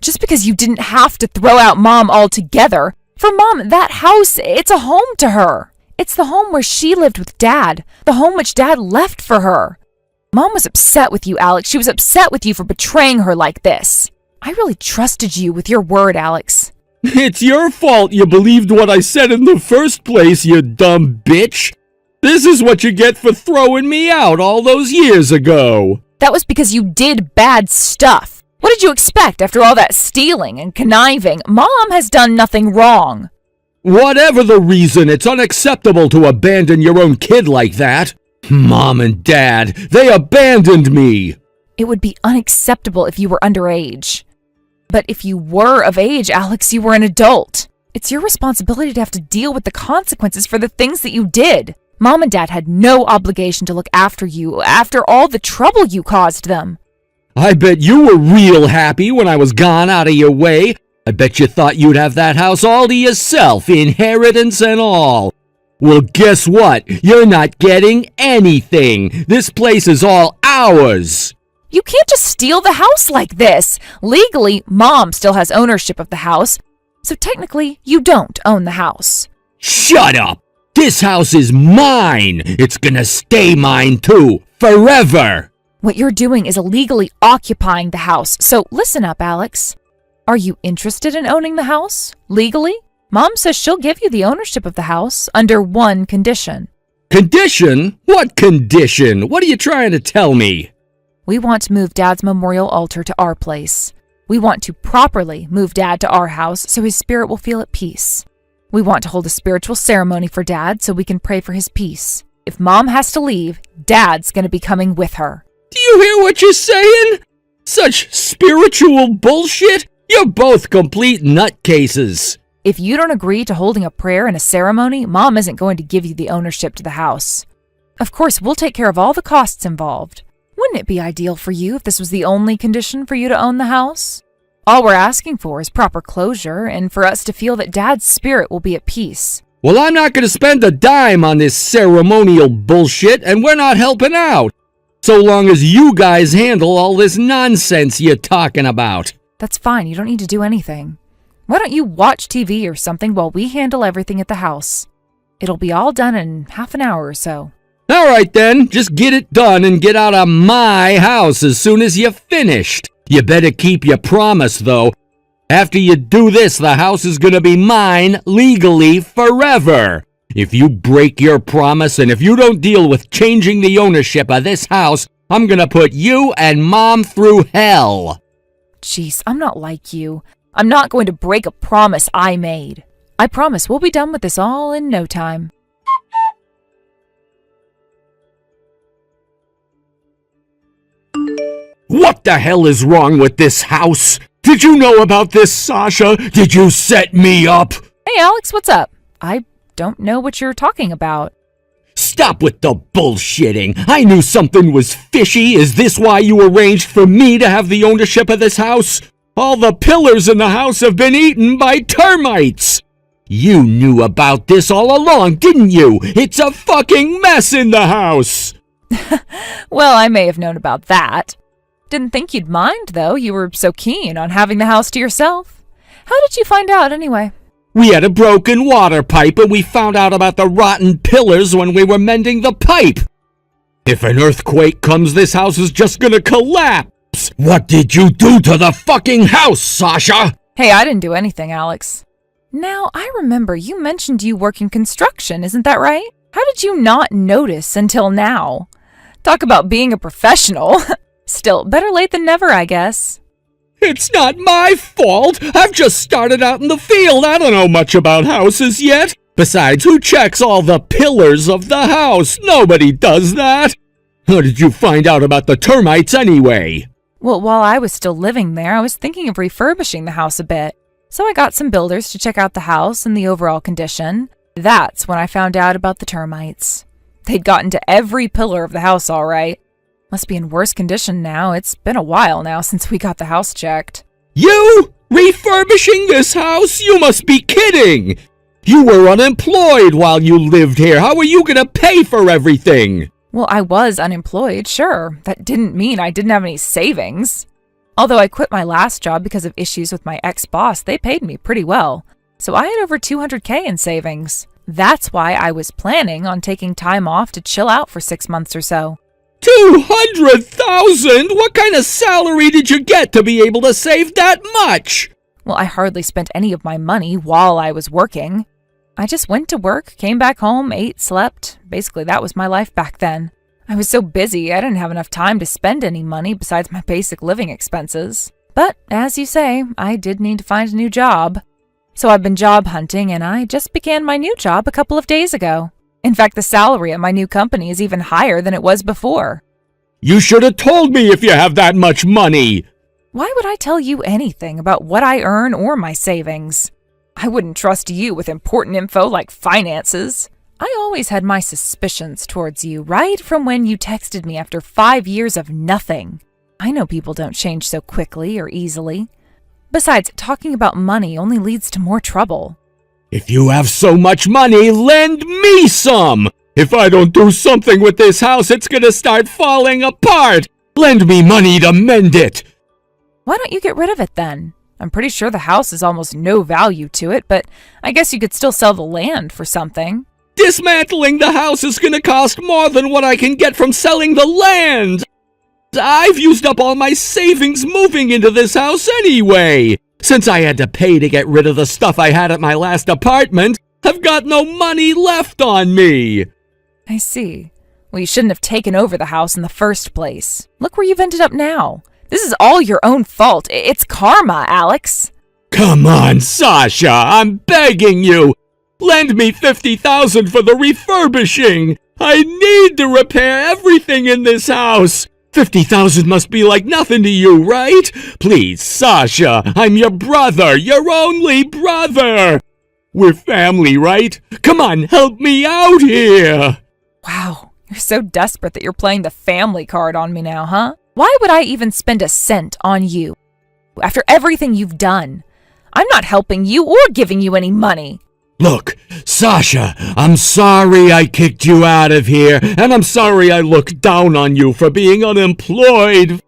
Just because you didn't have to throw out Mom altogether. For Mom, that house, it's a home to her. It's the home where she lived with Dad, the home which Dad left for her. Mom was upset with you, Alex. She was upset with you for betraying her like this. I really trusted you with your word, Alex. It's your fault you believed what I said in the first place, you dumb bitch. This is what you get for throwing me out all those years ago. That was because you did bad stuff. What did you expect after all that stealing and conniving? Mom has done nothing wrong. Whatever the reason, it's unacceptable to abandon your own kid like that. Mom and Dad, they abandoned me. It would be unacceptable if you were underage. But if you were of age, Alex, you were an adult. It's your responsibility to have to deal with the consequences for the things that you did. Mom and Dad had no obligation to look after you after all the trouble you caused them. I bet you were real happy when I was gone out of your way. I bet you thought you'd have that house all to yourself, inheritance and all. Well, guess what? You're not getting anything. This place is all ours. You can't just steal the house like this. Legally, Mom still has ownership of the house, so technically, you don't own the house. Shut up! This house is mine! It's gonna stay mine too, forever! What you're doing is illegally occupying the house, so listen up, Alex. Are you interested in owning the house? Legally? Mom says she'll give you the ownership of the house under one condition. Condition? What condition? What are you trying to tell me? We want to move Dad's memorial altar to our place. We want to properly move Dad to our house so his spirit will feel at peace. We want to hold a spiritual ceremony for Dad so we can pray for his peace. If Mom has to leave, Dad's going to be coming with her. Do you hear what you're saying? Such spiritual bullshit? You're both complete nutcases. If you don't agree to holding a prayer and a ceremony, Mom isn't going to give you the ownership to the house. Of course, we'll take care of all the costs involved. Wouldn't it be ideal for you if this was the only condition for you to own the house? All we're asking for is proper closure and for us to feel that Dad's spirit will be at peace. Well, I'm not going to spend a dime on this ceremonial bullshit, and we're not helping out. So long as you guys handle all this nonsense you're talking about. That's fine, you don't need to do anything. Why don't you watch TV or something while we handle everything at the house? It'll be all done in half an hour or so. All right then, just get it done and get out of my house as soon as you're finished. You better keep your promise, though. After you do this, the house is gonna be mine legally forever. If you break your promise and if you don't deal with changing the ownership of this house, I'm gonna put you and Mom through hell. Jeez, I'm not like you. I'm not going to break a promise I made. I promise we'll be done with this all in no time. What the hell is wrong with this house? Did you know about this, Sasha? Did you set me up? Hey, Alex, what's up? I don't know what you're talking about. Stop with the bullshitting. I knew something was fishy. Is this why you arranged for me to have the ownership of this house? All the pillars in the house have been eaten by termites. You knew about this all along, didn't you? It's a fucking mess in the house. Well, I may have known about that. Didn't think you'd mind, though. You were so keen on having the house to yourself. How did you find out, anyway? We had a broken water pipe and we found out about the rotten pillars when we were mending the pipe. If an earthquake comes, this house is just gonna collapse. What did you do to the fucking house, Sasha? Hey, I didn't do anything, Alex. Now, I remember you mentioned you work in construction, isn't that right? How did you not notice until now? Talk about being a professional. Still, better late than never, I guess. It's not my fault. I've just started out in the field. I don't know much about houses yet. Besides, who checks all the pillars of the house? Nobody does that. How did you find out about the termites anyway? Well, while I was still living there, I was thinking of refurbishing the house a bit. So I got some builders to check out the house and the overall condition. That's when I found out about the termites. They'd gotten to every pillar of the house all right. Must be in worse condition now. It's been a while now since we got the house checked. You? Refurbishing this house? You must be kidding! You were unemployed while you lived here. How are you gonna pay for everything? Well, I was unemployed, sure. That didn't mean I didn't have any savings. Although I quit my last job because of issues with my ex-boss, they paid me pretty well. So I had over $200K in savings. That's why I was planning on taking time off to chill out for 6 months or so. 200,000? What kind of salary did you get to be able to save that much? Well, I hardly spent any of my money while I was working. I just went to work, came back home, ate, slept. Basically, that was my life back then. I was so busy, I didn't have enough time to spend any money besides my basic living expenses. But, as you say, I did need to find a new job. So I've been job hunting, and I just began my new job a couple of days ago. In fact, the salary at my new company is even higher than it was before. You should have told me if you have that much money. Why would I tell you anything about what I earn or my savings? I wouldn't trust you with important info like finances. I always had my suspicions towards you right from when you texted me after 5 years of nothing. I know people don't change so quickly or easily. Besides, talking about money only leads to more trouble. If you have so much money, lend me some! If I don't do something with this house, it's gonna start falling apart! Lend me money to mend it! Why don't you get rid of it then? I'm pretty sure the house has almost no value to it, but I guess you could still sell the land for something. Dismantling the house is gonna cost more than what I can get from selling the land! I've used up all my savings moving into this house anyway! Since I had to pay to get rid of the stuff I had at my last apartment, I've got no money left on me! I see. Well, you shouldn't have taken over the house in the first place. Look where you've ended up now. This is all your own fault. It's karma, Alex. Come on, Sasha, I'm begging you! Lend me $50,000 for the refurbishing! I need to repair everything in this house! $50,000 must be like nothing to you, right? Please, Sasha, I'm your brother, your only brother! We're family, right? Come on, help me out here! Wow, you're so desperate that you're playing the family card on me now, huh? Why would I even spend a cent on you? After everything you've done, I'm not helping you or giving you any money. Look, Sasha, I'm sorry I kicked you out of here, and I'm sorry I looked down on you for being unemployed.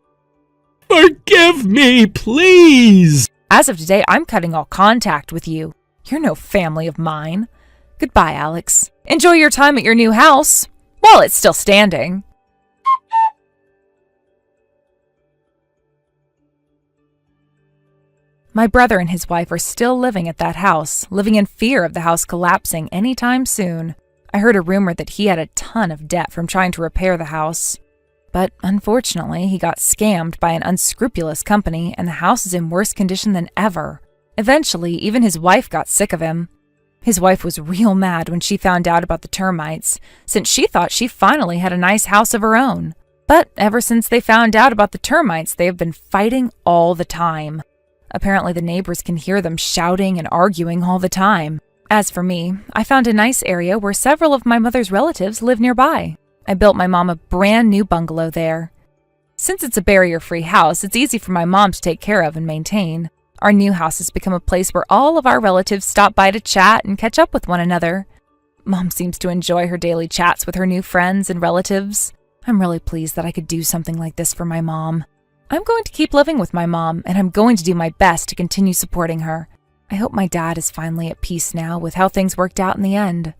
Forgive me, please! As of today, I'm cutting all contact with you. You're no family of mine. Goodbye, Alex. Enjoy your time at your new house, while it's still standing. My brother and his wife are still living at that house, living in fear of the house collapsing anytime soon. I heard a rumor that he had a ton of debt from trying to repair the house. But unfortunately, he got scammed by an unscrupulous company and the house is in worse condition than ever. Eventually, even his wife got sick of him. His wife was real mad when she found out about the termites, since she thought she finally had a nice house of her own. But ever since they found out about the termites, they have been fighting all the time. Apparently, the neighbors can hear them shouting and arguing all the time. As for me, I found a nice area where several of my mother's relatives live nearby. I built my mom a brand new bungalow there. Since it's a barrier-free house, it's easy for my mom to take care of and maintain. Our new house has become a place where all of our relatives stop by to chat and catch up with one another. Mom seems to enjoy her daily chats with her new friends and relatives. I'm really pleased that I could do something like this for my mom. I'm going to keep living with my mom, and I'm going to do my best to continue supporting her. I hope my dad is finally at peace now with how things worked out in the end.